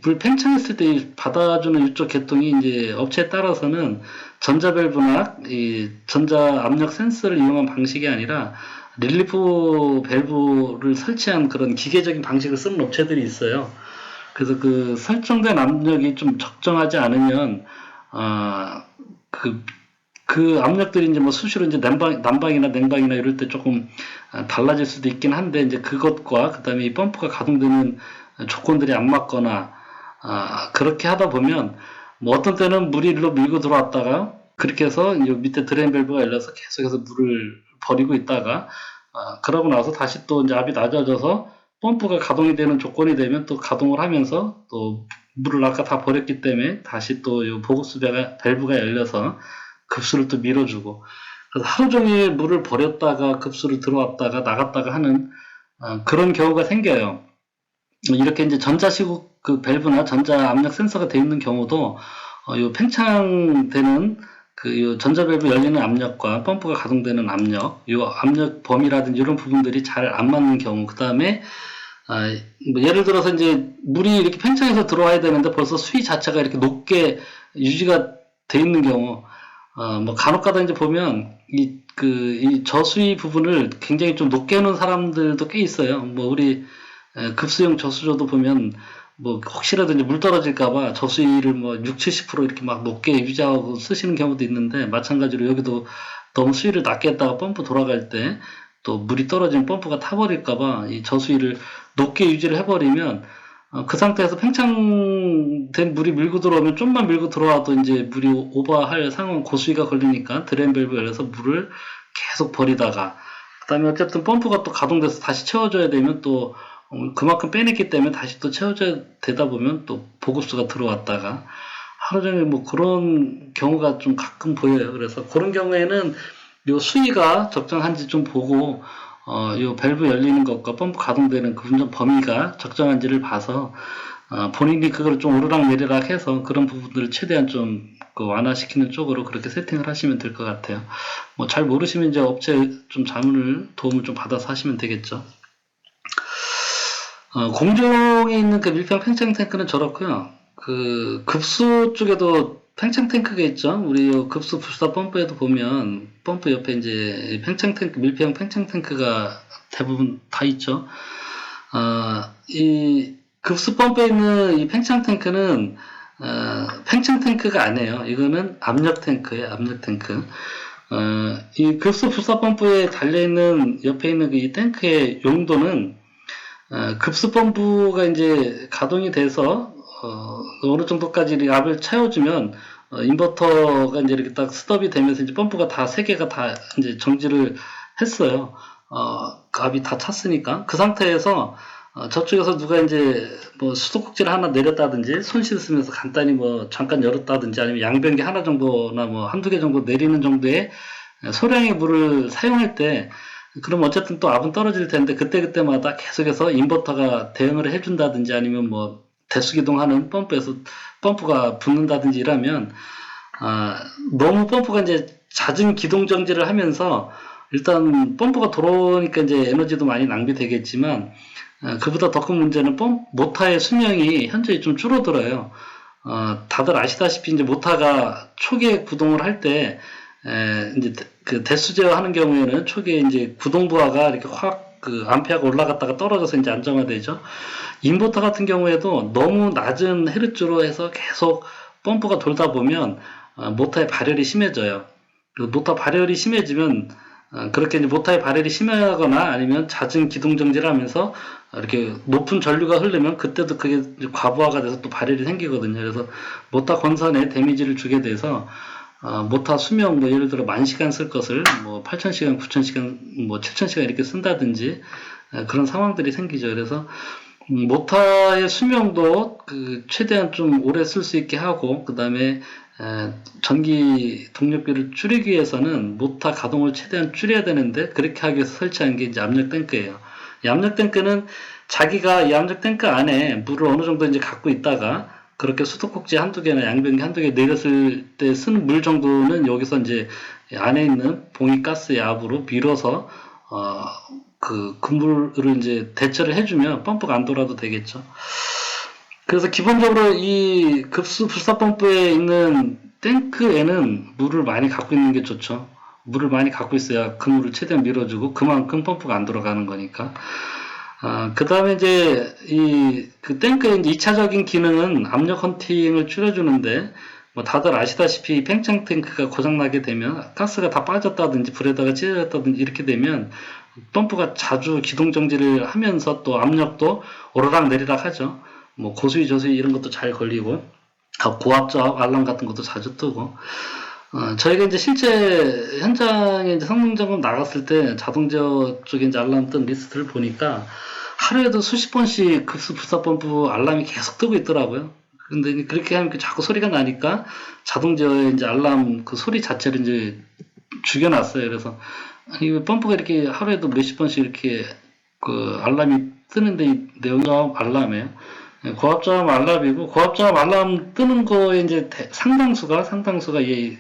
물 팽창했을 때 받아주는 이쪽 계통이 이제 업체에 따라서는 전자밸브나 이 전자 압력 센서를 이용한 방식이 아니라 릴리프 밸브를 설치한 그런 기계적인 방식을 쓰는 업체들이 있어요. 그래서 그 설정된 압력이 좀 적정하지 않으면 그 압력들이 이제 뭐 수시로 이제 난방이나 냉방이나 이럴 때 조금 달라질 수도 있긴 한데, 이제 그것과 그다음에 이 펌프가 가동되는 조건들이 안 맞거나 그렇게 하다 보면 뭐 어떤 때는 물이 일로 밀고 들어왔다가 그렇게 해서 이 밑에 드레인 밸브가 열려서 계속해서 물을 버리고 있다가 그러고 나서 다시 또 이제 압이 낮아져서 펌프가 가동이 되는 조건이 되면 또 가동을 하면서 또 물을 아까 다 버렸기 때문에 다시 또 이 보급수 밸브가 열려서 급수를 또 밀어주고, 그래서 하루 종일 물을 버렸다가 급수를 들어왔다가 나갔다가 하는 그런 경우가 생겨요. 이렇게 이제 전자시국 그 밸브나 전자 압력 센서가 되어 있는 경우도 요 팽창되는 요 전자 밸브 열리는 압력과 펌프가 가동되는 압력, 요 압력 범위라든지 이런 부분들이 잘 안 맞는 경우, 그 다음에 뭐 예를 들어서 이제 물이 이렇게 팽창해서 들어와야 되는데 벌써 수위 자체가 이렇게 높게 유지가 돼 있는 경우, 뭐 간혹가다 이제 보면 이 저수위 부분을 굉장히 좀 높게 해놓은 사람들도 꽤 있어요. 뭐 우리 급수용 저수조도 보면 뭐 혹시라도 이제 물 떨어질까봐 저수위를 뭐 6, 70% 이렇게 막 높게 유지하고 쓰시는 경우도 있는데, 마찬가지로 여기도 너무 수위를 낮게 했다가 펌프 돌아갈 때 또 물이 떨어지면 펌프가 타버릴까봐 이 저수위를 높게 유지를 해버리면, 그 상태에서 팽창된 물이 밀고 들어오면, 좀만 밀고 들어와도 이제 물이 오버할 상황, 고수위가 걸리니까 드레인 밸브 열어서 물을 계속 버리다가, 그 다음에 어쨌든 펌프가 또 가동돼서 다시 채워줘야 되면 또 그만큼 빼냈기 때문에 다시 또 채워줘야 되다 보면 또 보급수가 들어왔다가 하루 종일 뭐 그런 경우가 좀 가끔 보여요. 그래서 그런 경우에는 요 수위가 적정한지 좀 보고, 요 밸브 열리는 것과 펌프 가동되는 그 운전 범위가 적정한지를 봐서, 본인이 그걸 좀 오르락 내리락 해서 그런 부분들을 최대한 좀 그 완화시키는 쪽으로 그렇게 세팅을 하시면 될 것 같아요. 뭐 잘 모르시면 이제 업체 좀 도움을 좀 받아서 하시면 되겠죠. 공중에 있는 그 밀폐형 팽창 탱크는 저렇고요. 그 급수 쪽에도 팽창 탱크가 있죠. 우리 급수 불사 펌프에도 보면 펌프 옆에 이제 팽창 탱크, 밀폐형 팽창 탱크가 대부분 다 있죠. 이 급수 펌프에 있는 이 팽창 탱크는 팽창 탱크가 아니에요. 이거는 압력 탱크예요. 압력 탱크. 이 급수 불사 펌프에 달려있는 옆에 있는 이 탱크의 용도는, 급수 펌프가 이제 가동이 돼서 어느 정도까지 압을 채워주면 인버터가 이제 이렇게 딱 스톱이 되면서 이제 펌프가 다 세 개가 다 이제 정지를 했어요. 압이 다 찼으니까. 그 상태에서 저쪽에서 누가 이제 뭐 수도꼭지를 하나 내렸다든지 손 씻으면서 간단히 뭐 잠깐 열었다든지 아니면 양변기 하나 정도나 뭐 한두 개 정도 내리는 정도의 소량의 물을 사용할 때, 그럼 어쨌든 또 압은 떨어질 텐데 그때그때마다 계속해서 인버터가 대응을 해준다든지 아니면 뭐 대수기동하는 펌프에서 펌프가 붙는다든지 이러면, 너무 펌프가 이제 잦은 기동 정지를 하면서 일단 펌프가 돌아오니까 이제 에너지도 많이 낭비되겠지만, 그보다 더 큰 문제는 모터의 수명이 현저히 좀 줄어들어요. 다들 아시다시피 이제 모터가 초기에 구동을 할 때, 이제 그 대수 제어하는 경우에는 초기에 이제 구동 부하가 이렇게 확 그 암페어가 올라갔다가 떨어져서 이제 안정화되죠. 인버터 같은 경우에도 너무 낮은 헤르츠로 해서 계속 펌프가 돌다 보면 모터의 발열이 심해져요. 모터 발열이 심해지면, 그렇게 이제 모터의 발열이 심하거나 아니면 잦은 기동 정지를 하면서 이렇게 높은 전류가 흐르면 그때도 그게 이제 과부하가 돼서 또 발열이 생기거든요. 그래서 모터 건선에 데미지를 주게 돼서 모터 수명, 뭐 예를 들어 10,000시간 쓸 것을 뭐 8,000시간, 9,000시간, 뭐 7,000시간 이렇게 쓴다든지 그런 상황들이 생기죠. 그래서 모터의 수명도 그 최대한 좀 오래 쓸 수 있게 하고, 그 다음에 전기 동력비를 줄이기 위해서는 모터 가동을 최대한 줄여야 되는데, 그렇게 하기 위해서 설치한 게 이제 압력 탱크예요. 이 압력 탱크는 자기가 이 압력 탱크 안에 물을 어느 정도 이제 갖고 있다가 그렇게 수도꼭지 한두 개나 양변기 한두 개 내렸을 때 쓴 물 정도는 여기서 이제 안에 있는 봉이가스의 압으로 밀어서 그 물을 이제 대처를 해주면 펌프가 안 돌아도 되겠죠. 그래서 기본적으로 이 급수 불사 펌프에 있는 탱크에는 물을 많이 갖고 있는 게 좋죠. 물을 많이 갖고 있어야 그 물을 최대한 밀어주고 그만큼 펌프가 안 돌아가는 거니까. 그 다음에 이제 그 탱크의 이제 2차적인 기능은 압력 헌팅을 줄여주는데, 뭐 다들 아시다시피 팽창 탱크가 고장나게 되면 가스가 다 빠졌다든지 불에다가 찢어졌다든지 이렇게 되면 펌프가 자주 기동 정지를 하면서 또 압력도 오르락 내리락 하죠. 뭐 고수위 저수위 이런 것도 잘 걸리고 고압저압 알람 같은 것도 자주 뜨고. 저희가 이제 실제 현장에 이제 성능 점검 나갔을 때 자동제어 쪽에 이제 알람 뜬 리스트를 보니까 하루에도 수십 번씩 급수 불사 펌프 알람이 계속 뜨고 있더라고요. 근데 그렇게 하면 자꾸 소리가 나니까 자동제어에 이제 알람 그 소리 자체를 이제 죽여놨어요. 그래서 이 펌프가 이렇게 하루에도 몇십 번씩 이렇게 그 알람이 뜨는데 이 내용저압 알람이에요. 고압저압 알람이고, 고압저압 알람 뜨는 거에 이제 상당수가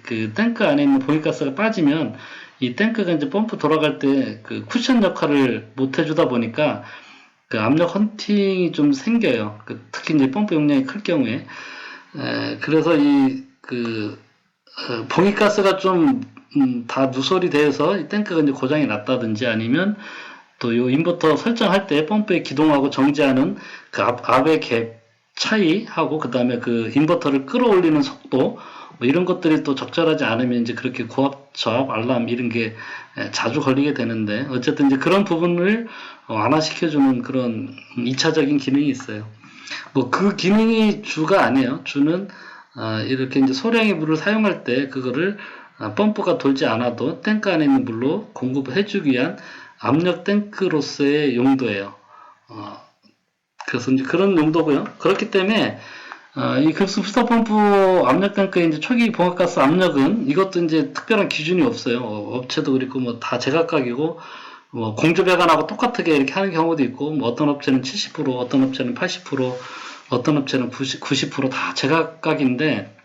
그 탱크 안에 있는 봉이가스가 빠지면 이 탱크가 이제 펌프 돌아갈 때 그 쿠션 역할을 못 해주다 보니까 그 압력 헌팅이 좀 생겨요. 특히 이제 펌프 용량이 클 경우에. 그래서 봉이가스가 좀 다 누설이 돼서 이 탱크가 이제 고장이 났다든지 아니면 또 요 인버터 설정할 때 펌프에 기동하고 정지하는 그 압의 갭, 차이하고 그 다음에 그 인버터를 끌어올리는 속도 뭐 이런 것들이 또 적절하지 않으면 이제 그렇게 고압, 저압, 알람 이런 게 자주 걸리게 되는데 어쨌든 이제 그런 부분을 완화시켜주는 그런 2차적인 기능이 있어요. 뭐 그 기능이 주가 아니에요. 주는 이렇게 이제 소량의 물을 사용할 때 그거를 펌프가 돌지 않아도 탱크 안에 있는 물로 공급해주기 위한 압력 탱크로서의 용도예요. 그래서 이제 그런 용도고요. 그렇기 때문에 이 급수 부스터 펌프 압력 탱크의 이제 초기 봉합가스 압력은 이것도 이제 특별한 기준이 없어요. 업체도 그렇고 뭐 다 제각각이고 뭐 공조 배관하고 똑같게 이렇게 하는 경우도 있고 뭐 어떤 업체는 70%, 어떤 업체는 80%, 어떤 업체는 90%다 제각각인데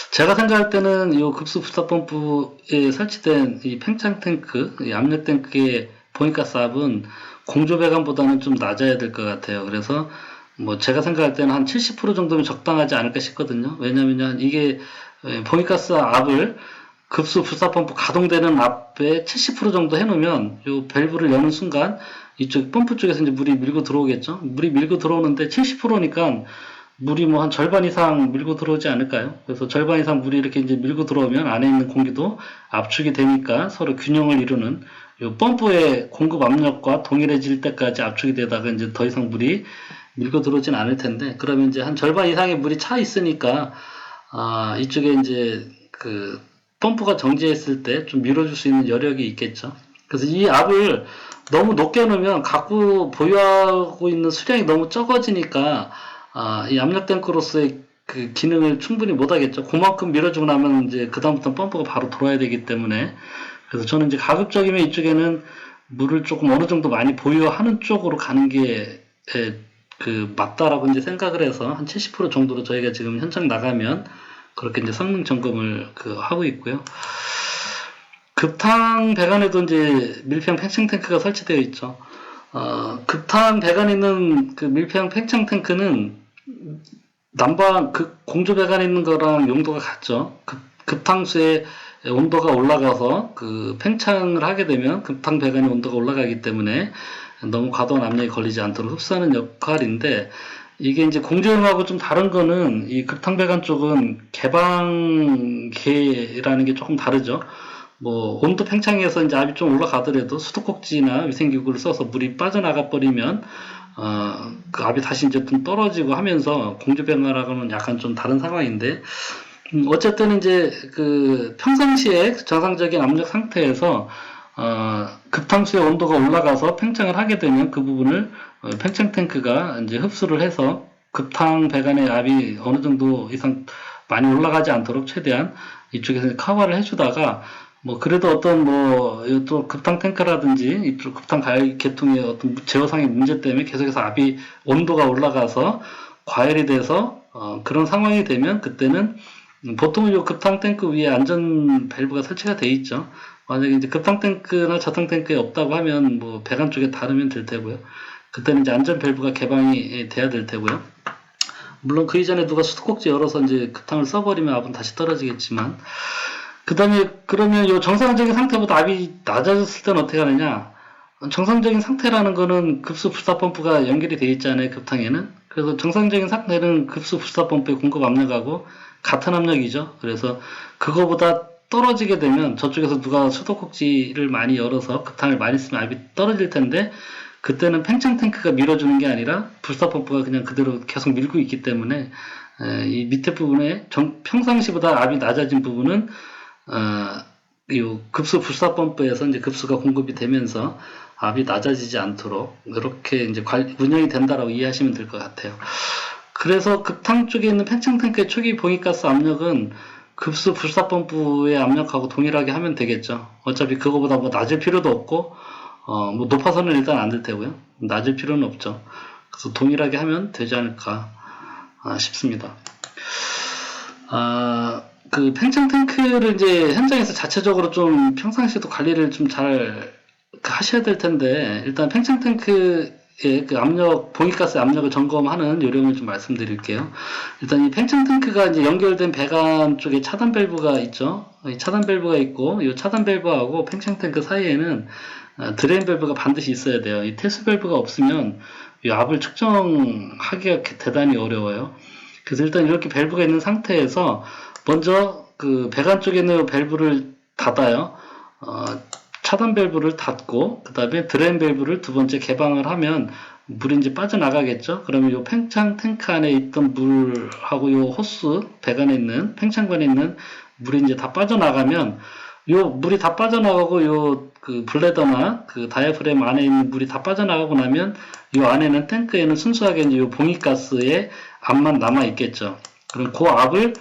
제가 생각할 때는 이 급수 부스터 펌프에 설치된 이 팽창 탱크, 이 압력 탱크의 봉합가스 압은 공조 배관보다는 좀 낮아야 될 것 같아요. 그래서 뭐 제가 생각할 때는 한 70% 정도면 적당하지 않을까 싶거든요. 왜냐면 이게 봉합가스 압을 급수 불사 펌프 가동되는 압에 70% 정도 해놓으면 이 밸브를 여는 순간 이쪽 펌프 쪽에서 이제 물이 밀고 들어오겠죠. 물이 밀고 들어오는데 70%니까 물이 뭐 한 절반 이상 밀고 들어오지 않을까요? 그래서 절반 이상 물이 이렇게 이제 밀고 들어오면 안에 있는 공기도 압축이 되니까 서로 균형을 이루는 이 펌프의 공급 압력과 동일해질 때까지 압축이 되다가 이제 더 이상 물이 밀고 들어오진 않을 텐데 그러면 이제 한 절반 이상의 물이 차 있으니까 이쪽에 이제 그 펌프가 정지했을 때 좀 밀어줄 수 있는 여력이 있겠죠. 그래서 이 압을 너무 높게 놓으면 갖고 보유하고 있는 수량이 너무 적어지니까 이 압력 탱크로서의 그 기능을 충분히 못하겠죠. 그만큼 밀어주고 나면 이제 그다음부터 펌프가 바로 돌아야 되기 때문에 그래서 저는 이제 가급적이면 이쪽에는 물을 조금 어느 정도 많이 보유하는 쪽으로 가는 게 맞다라고 이제 생각을 해서 한 70% 정도로 저희가 지금 현장 나가면 그렇게 이제 성능 점검을 하고 있고요. 급탕 배관에도 이제 밀폐형 팽창 탱크가 설치되어 있죠. 급탕 배관에 있는 그 밀폐형 팽창 탱크는 난방 공조 배관에 있는 거랑 용도가 같죠. 급탕수의 온도가 올라가서 그 팽창을 하게 되면 급탕 배관의 온도가 올라가기 때문에 너무 과도한 압력이 걸리지 않도록 흡수하는 역할인데 이게 이제 공조용하고 좀 다른 거는 이 급탕 배관 쪽은 개방계라는 게 조금 다르죠. 뭐 온도 팽창해서 이제 압이 좀 올라가더라도 수도꼭지나 위생기구를 써서 물이 빠져나가 버리면 그 압이 다시 이제 좀 떨어지고 하면서 공조 배관하고는 약간 좀 다른 상황인데 어쨌든 이제 그 평상시에 정상적인 압력 상태에서 급탕수의 온도가 올라가서 팽창을 하게 되면 그 부분을 팽창 탱크가 이제 흡수를 해서 급탕 배관의 압이 어느 정도 이상 많이 올라가지 않도록 최대한 이쪽에서 커버를 해주다가 뭐 그래도 어떤 뭐 또 급탕 탱크라든지 이쪽 급탕 계통의 어떤 제어상의 문제 때문에 계속해서 압이 온도가 올라가서 과열이 돼서 그런 상황이 되면 그때는 보통은 이 급탕 탱크 위에 안전 밸브가 설치가 돼 있죠. 만약에 이제 급탕 탱크나 저탕 탱크에 없다고 하면 뭐 배관 쪽에 다루면 될 테고요. 그때는 이제 안전 밸브가 개방이 돼야 될 테고요. 물론 그 이전에 누가 수도꼭지 열어서 이제 급탕을 써버리면 압은 다시 떨어지겠지만 그 다음에 그러면 이 정상적인 상태보다 압이 낮아졌을 때는 어떻게 하느냐? 정상적인 상태라는 거는 급수 불사 펌프가 연결이 되어 있잖아요. 급탕에는. 그래서 정상적인 상태는 급수 불사 펌프의 공급 압력하고 같은 압력이죠. 그래서 그거보다 떨어지게 되면 저쪽에서 누가 수도꼭지를 많이 열어서 급탕을 많이 쓰면 압이 떨어질 텐데 그때는 팽창 탱크가 밀어주는 게 아니라 불사 펌프가 그냥 그대로 계속 밀고 있기 때문에 이 밑에 부분에 평상시보다 압이 낮아진 부분은 이 급수 불사 펌프에서 이제 급수가 공급이 되면서 압이 낮아지지 않도록 이렇게 이제 운영이 된다라고 이해하시면 될 것 같아요. 그래서 급탕 쪽에 있는 팽창 탱크의 초기 봉입가스 압력은 급수 불사 펌프의 압력하고 동일하게 하면 되겠죠. 어차피 그거보다 뭐 낮을 필요도 없고 뭐 높아서는 일단 안 될 테고요. 낮을 필요는 없죠. 그래서 동일하게 하면 되지 않을까 싶습니다. 그 팽창 탱크를 이제 현장에서 자체적으로 좀 평상시에도 관리를 좀 잘 하셔야 될 텐데 일단 팽창 탱크의 그 압력, 봉입가스 압력을 점검하는 요령을 좀 말씀드릴게요. 일단 이 팽창 탱크가 이제 연결된 배관 쪽에 차단 밸브가 있죠. 이 차단 밸브가 있고 이 차단 밸브하고 팽창 탱크 사이에는 드레인 밸브가 반드시 있어야 돼요. 이 태수 밸브가 없으면 이 압을 측정하기가 대단히 어려워요. 그래서 일단 이렇게 밸브가 있는 상태에서 먼저 그 배관 쪽에 있는 밸브를 닫아요. 차단 밸브를 닫고 그 다음에 드레인 밸브를 두 번째 개방을 하면 물이 이제 빠져나가겠죠. 그러면 이 팽창 탱크 안에 있던 물하고 이 호스 배관에 있는 팽창관에 있는 물이 이제 다 빠져나가면 요 물이 다 빠져나가고 요 그 블레더나 그 다이아프램 안에 있는 물이 다 빠져나가고 나면 요 안에는 탱크에는 순수하게 이제 요 봉기가스의 압만 남아 있겠죠. 그럼 그 압을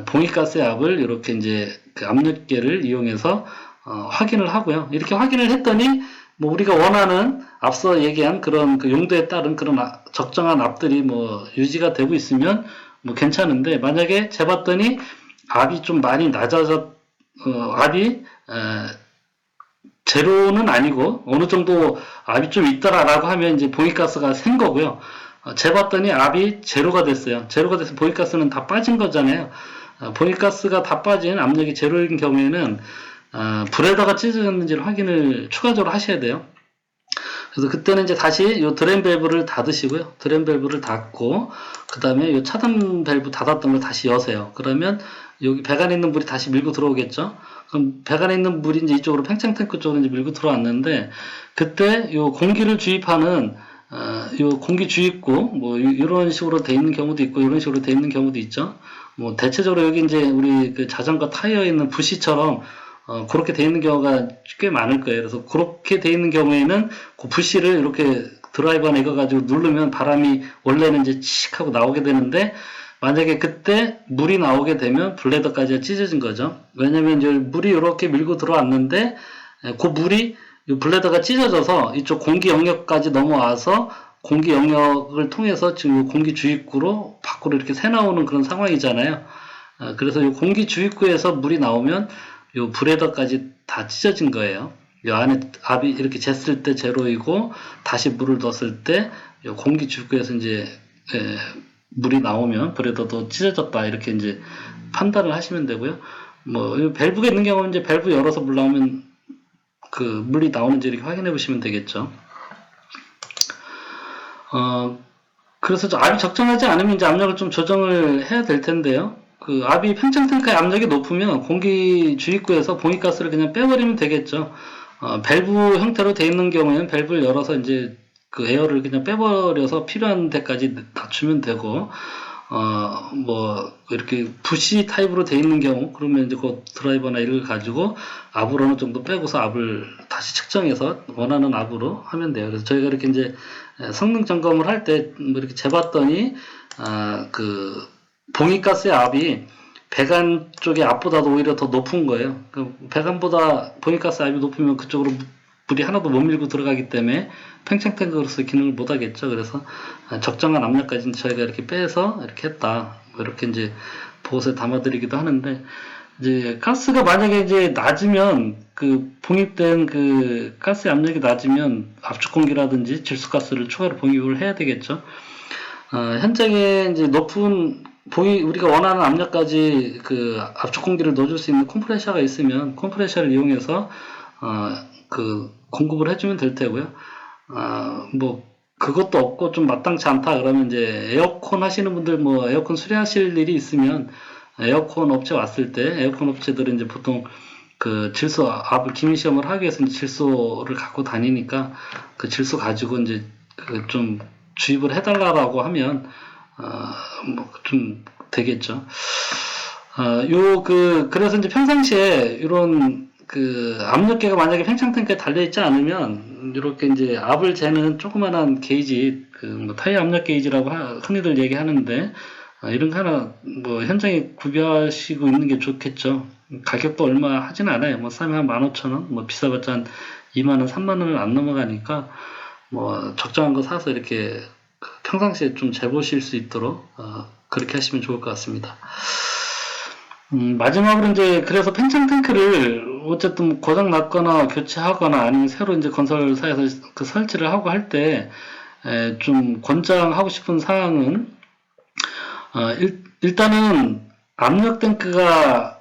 봉기가스의 압을 이렇게 이제 그 압력계를 이용해서 확인을 하고요. 이렇게 확인을 했더니 뭐 우리가 원하는 앞서 얘기한 그런 그 용도에 따른 그런 적정한 압들이 뭐 유지가 되고 있으면 뭐 괜찮은데 만약에 재봤더니 압이 좀 많이 낮아졌 압이 제로는 아니고 어느 정도 압이 좀 있더라라고 하면 이제 봉기가스가 센 거고요. 재봤더니 압이 제로가 됐어요. 제로가 돼서 봉기가스는 다 빠진 거잖아요. 봉기가스가 다 빠진 압력이 제로인 경우에는 브레더가 찢어졌는지를 확인을 추가적으로 하셔야 돼요. 그래서 그때는 이제 다시 요 드레인 밸브를 닫으시고요. 드레인 밸브를 닫고 그 다음에 요 차단 밸브 닫았던 걸 다시 여세요. 그러면 여기 배관에 있는 물이 다시 밀고 들어오겠죠. 그럼 배관에 있는 물이 이제 이쪽으로 팽창 탱크 쪽으로 이제 밀고 들어왔는데 그때 요 공기를 주입하는 요 공기 주입구 뭐 이런 식으로 돼 있는 경우도 있고 이런 식으로 돼 있는 경우도 있죠. 뭐 대체적으로 여기 이제 우리 그 자전거 타이어에 있는 부시처럼 그렇게 돼 있는 경우가 꽤 많을 거예요. 그래서 그렇게 돼 있는 경우에는 그 부시를 이렇게 드라이버 안에 가지고 누르면 바람이 원래는 이제 칙 하고 나오게 되는데 만약에 그때 물이 나오게 되면 블레더까지가 찢어진 거죠. 왜냐면 이제 물이 이렇게 밀고 들어왔는데 그 물이 이 블레더가 찢어져서 이쪽 공기 영역까지 넘어와서 공기 영역을 통해서 지금 공기 주입구로 밖으로 이렇게 새 나오는 그런 상황이잖아요. 그래서 이 공기 주입구에서 물이 나오면 이 블레더까지 다 찢어진 거예요. 이 안에 압이 이렇게 쟀을 때 제로이고 다시 물을 넣었을 때 이 공기 주입구에서 이제 물이 나오면 블레더도 찢어졌다 이렇게 이제 판단을 하시면 되고요. 뭐 밸브가 있는 경우는 이제 밸브 열어서 물 나오면 그 물이 나오는지 이렇게 확인해 보시면 되겠죠. 그래서 압이 적정하지 않으면 이제 압력을 좀 조정을 해야 될 텐데요. 그 압이 팽창 탱크의 압력이 높으면 공기 주입구에서 봉기가스를 그냥 빼버리면 되겠죠. 밸브 형태로 되어 있는 경우에는 밸브를 열어서 이제 그 에어를 그냥 빼버려서 필요한 데까지 낮추면 되고, 뭐, 이렇게 부시 타입으로 되어 있는 경우, 그러면 이제 그 드라이버나 이걸 가지고 압을 어느 정도 빼고서 압을 다시 측정해서 원하는 압으로 하면 돼요. 그래서 저희가 이렇게 이제 성능 점검을 할 때 뭐 이렇게 재봤더니, 그, 봉기가스의 압이 배관 쪽의 압보다도 오히려 더 높은 거예요. 배관보다 봉기가스 압이 높으면 그쪽으로 물이 하나도 못 밀고 들어가기 때문에 팽창 탱크로서 기능을 못 하겠죠. 그래서 적정한 압력까지는 저희가 이렇게 빼서 이렇게 했다. 뭐 이렇게 이제 보고서에 담아드리기도 하는데, 이제 가스가 만약에 이제 낮으면 그 봉입된 그 가스의 압력이 낮으면 압축 공기라든지 질소가스를 추가로 봉입을 해야 되겠죠. 현장에 이제 높은 우리가 원하는 압력까지 그 압축 공기를 넣어줄 수 있는 컴프레셔가 있으면 컴프레셔를 이용해서 그 공급을 해주면 될 테고요. 뭐 그것도 없고 좀 마땅치 않다 그러면 이제 에어컨 하시는 분들 뭐 에어컨 수리하실 일이 있으면 에어컨 업체 왔을 때 에어컨 업체들은 이제 보통 그 질소 압을 기미 시험을 하기 위해서 이제 질소를 갖고 다니니까 그 질소 가지고 이제 그 좀 주입을 해달라고 하면 뭐 좀 되겠죠. 그래서 이제 평상시에 이런 그 압력계가 만약에 팽창 탱크에 달려있지 않으면 이렇게 이제 압을 재는 조그만한 게이지, 그 뭐 타이어 압력 게이지라고 흔히들 얘기하는데 이런 거 하나 뭐 현장에 구비하시고 있는 게 좋겠죠. 가격도 얼마 하진 않아요. 뭐 싸면 한 15,000원, 뭐 비싸봤자 한 2만원, 3만원을 안 넘어가니까 뭐 적정한 거 사서 이렇게 평상시에 좀 재보실 수 있도록 그렇게 하시면 좋을 것 같습니다. 마지막으로 이제 그래서 팽창 탱크를 어쨌든 고장 났거나 교체하거나 아니면 새로 이제 건설사에서 그 설치를 하고 할 때 좀 권장하고 싶은 사항은 일단은 압력 탱크가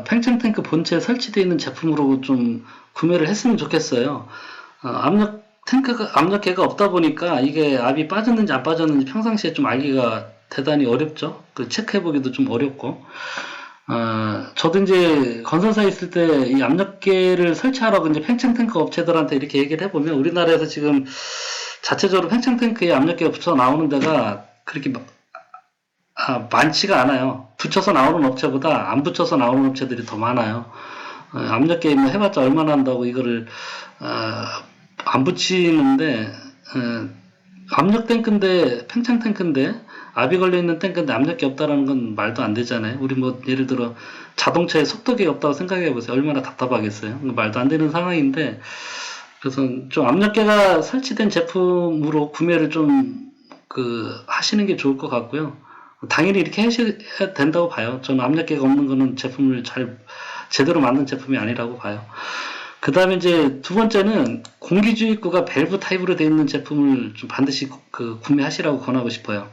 팽창 탱크 본체에 설치되어 있는 제품으로 좀 구매를 했으면 좋겠어요. 압력계가 없다 보니까 이게 압이 빠졌는지 안 빠졌는지 평상시에 좀 알기가 대단히 어렵죠. 그 체크해보기도 좀 어렵고. 저도 이제 건설사에 있을 때 이 압력계를 설치하라고 이제 팽창탱크 업체들한테 이렇게 얘기를 해보면 우리나라에서 지금 자체적으로 팽창탱크에 압력계가 붙여 나오는 데가 그렇게 많지가 않아요. 붙여서 나오는 업체보다 안 붙여서 나오는 업체들이 더 많아요. 압력계 뭐 해봤자 얼마나 한다고 이거를 안 붙이는데 압력 탱크인데 팽창 탱크인데 압이 걸려있는 탱크인데 압력계 없다라는 건 말도 안 되잖아요. 우리 뭐 예를 들어 자동차에 속도계 없다고 생각해 보세요. 얼마나 답답하겠어요. 말도 안 되는 상황인데 그래서 좀 압력계가 설치된 제품으로 구매를 좀 하시는 게 좋을 것 같고요. 당연히 이렇게 하셔야 된다고 봐요. 저는 압력계가 없는 거는 제품을 제대로 만든 제품이 아니라고 봐요. 그 다음에 이제 두 번째는 공기주입구가 밸브 타입으로 되어 있는 제품을 좀 반드시 구매하시라고 권하고 싶어요.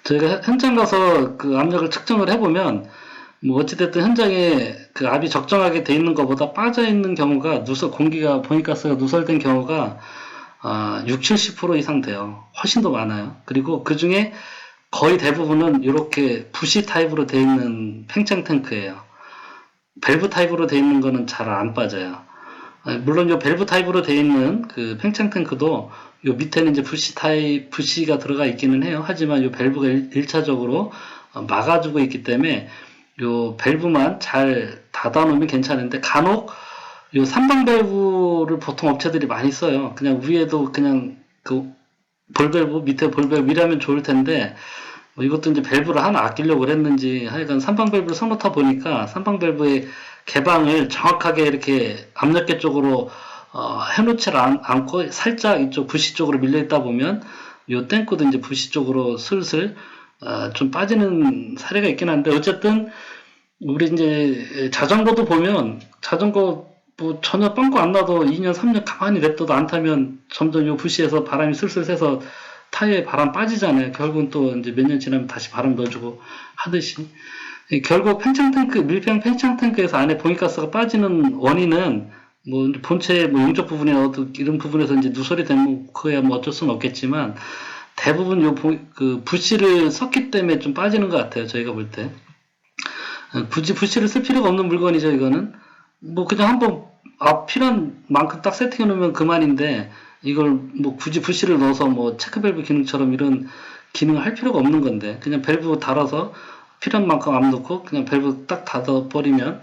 저희가 현장 가서 그 압력을 측정을 해보면 뭐 어찌됐든 현장에 그 압이 적정하게 돼 있는 것보다 빠져 있는 경우가 공기가 본가스가 누설된 경우가 60-70% 이상 돼요. 훨씬 더 많아요. 그리고 그 중에 거의 대부분은 이렇게 부시 타입으로 되어 있는 팽창 탱크예요. 밸브 타입으로 되어 있는 거는 잘 안 빠져요. 물론 이 밸브 타입으로 되어 있는 그 팽창 탱크도 요 밑에는 이제 부시가 들어가 있기는 해요. 하지만 이 밸브가 1차적으로 막아주고 있기 때문에 요 밸브만 잘 닫아놓으면 괜찮은데 간혹 요 삼방 밸브를 보통 업체들이 많이 써요. 그냥 위에도 그냥 그 볼밸브 밑에 볼밸브이라면 좋을 텐데 이것도 이제 밸브를 하나 아끼려고 그랬는지 하여간 삼방 밸브를 써놓다 보니까 삼방 밸브의 개방을 정확하게 이렇게 압력계 쪽으로 해놓지 않고 살짝 이쪽 부시 쪽으로 밀려있다 보면 요 탱크도 이제 부시 쪽으로 슬슬 좀 빠지는 사례가 있긴 한데 어쨌든 우리 이제 자전거도 보면 자전거 뭐 전혀 빵꾸 안 나도 2년 3년 가만히 냅둬도 안 타면 점점 요 부시에서 바람이 슬슬 새서 타이어에 바람 빠지잖아요. 결국은 또 이제 몇 년 지나면 다시 바람 넣어주고 하듯이 결국 밀폐형 팽창 탱크에서 안에 봉기가스가 빠지는 원인은 뭐 본체 뭐 용접 부분이나 이런 부분에서 이제 누설이 되면 그거야 뭐 어쩔 수는 없겠지만 대부분 그 부시를 섞기 때문에 좀 빠지는 것 같아요. 저희가 볼 때 굳이 부시를 쓸 필요가 없는 물건이죠. 이거는 뭐 그냥 한번 필요한 만큼 딱 세팅해 놓으면 그만인데 이걸 뭐 굳이 부시를 넣어서 뭐 체크밸브 기능처럼 이런 기능을 할 필요가 없는 건데 그냥 밸브 달아서 필요한 만큼 압 넣고 그냥 밸브 딱 닫아버리면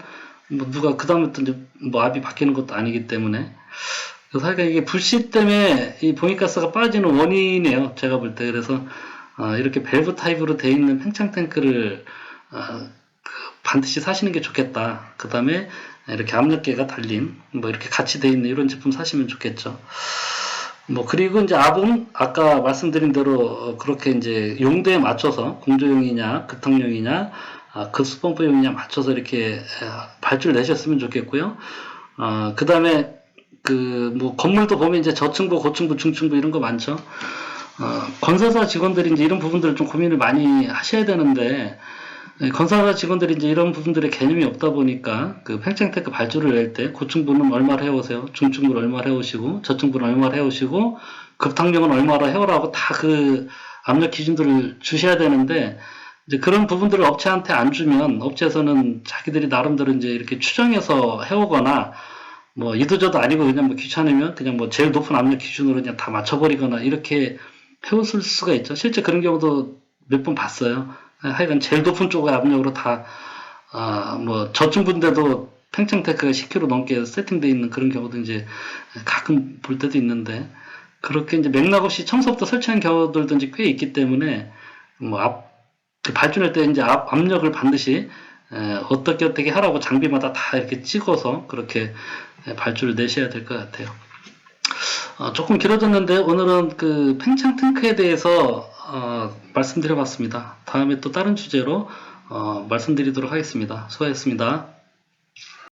뭐 누가 그 다음에 또 이제 뭐 압이 바뀌는 것도 아니기 때문에 그래서 하여간 이게 부시 때문에 이 봉기가스가 빠지는 원인이에요. 제가 볼 때 그래서 이렇게 밸브 타입으로 되어 있는 팽창 탱크를 반드시 사시는 게 좋겠다. 그 다음에 이렇게 압력계가 달린 뭐 이렇게 같이 되어 있는 이런 제품 사시면 좋겠죠. 뭐 그리고 이제 압은 아까 말씀드린 대로 그렇게 이제 용도에 맞춰서 공조용이냐 급탕용이냐 급수펌프용이냐 맞춰서 이렇게 발주를 내셨으면 좋겠고요. 그 다음에 뭐 건물도 보면 이제 저층부, 고층부, 중층부 이런 거 많죠. 건설사 직원들이 이제 이런 부분들을 좀 고민을 많이 하셔야 되는데 건설사 직원들이 이제 이런 부분들의 개념이 없다 보니까 그 팽창탱크 발주를 낼 때 고층부는 얼마를 해오세요, 중층부는 얼마를 해오시고 저층부는 얼마를 해오시고 급탕용은 얼마를 해오라고 다 그 압력 기준들을 주셔야 되는데 이제 그런 부분들을 업체한테 안 주면 업체에서는 자기들이 나름대로 이제 이렇게 추정해서 해오거나 뭐 이도저도 아니고 그냥 뭐 귀찮으면 그냥 뭐 제일 높은 압력 기준으로 그냥 다 맞춰버리거나 이렇게 해오실 수가 있죠. 실제 그런 경우도 몇 번 봤어요. 하여간 제일 높은 쪽의 압력으로 뭐 저층부인데도 팽창탱크가 10kg 넘게 세팅되어 있는 그런 경우도 이제 가끔 볼 때도 있는데 그렇게 이제 맥락 없이 처음부터 설치한 경우들도 이제 꽤 있기 때문에 뭐 발주할 때 이제 압력을 반드시 어떻게 하라고 장비마다 다 이렇게 찍어서 그렇게 발주를 내셔야 될 것 같아요. 조금 길어졌는데 오늘은 그 팽창 탱크에 대해서 말씀드려봤습니다. 다음에 또 다른 주제로 말씀드리도록 하겠습니다. 수고하셨습니다.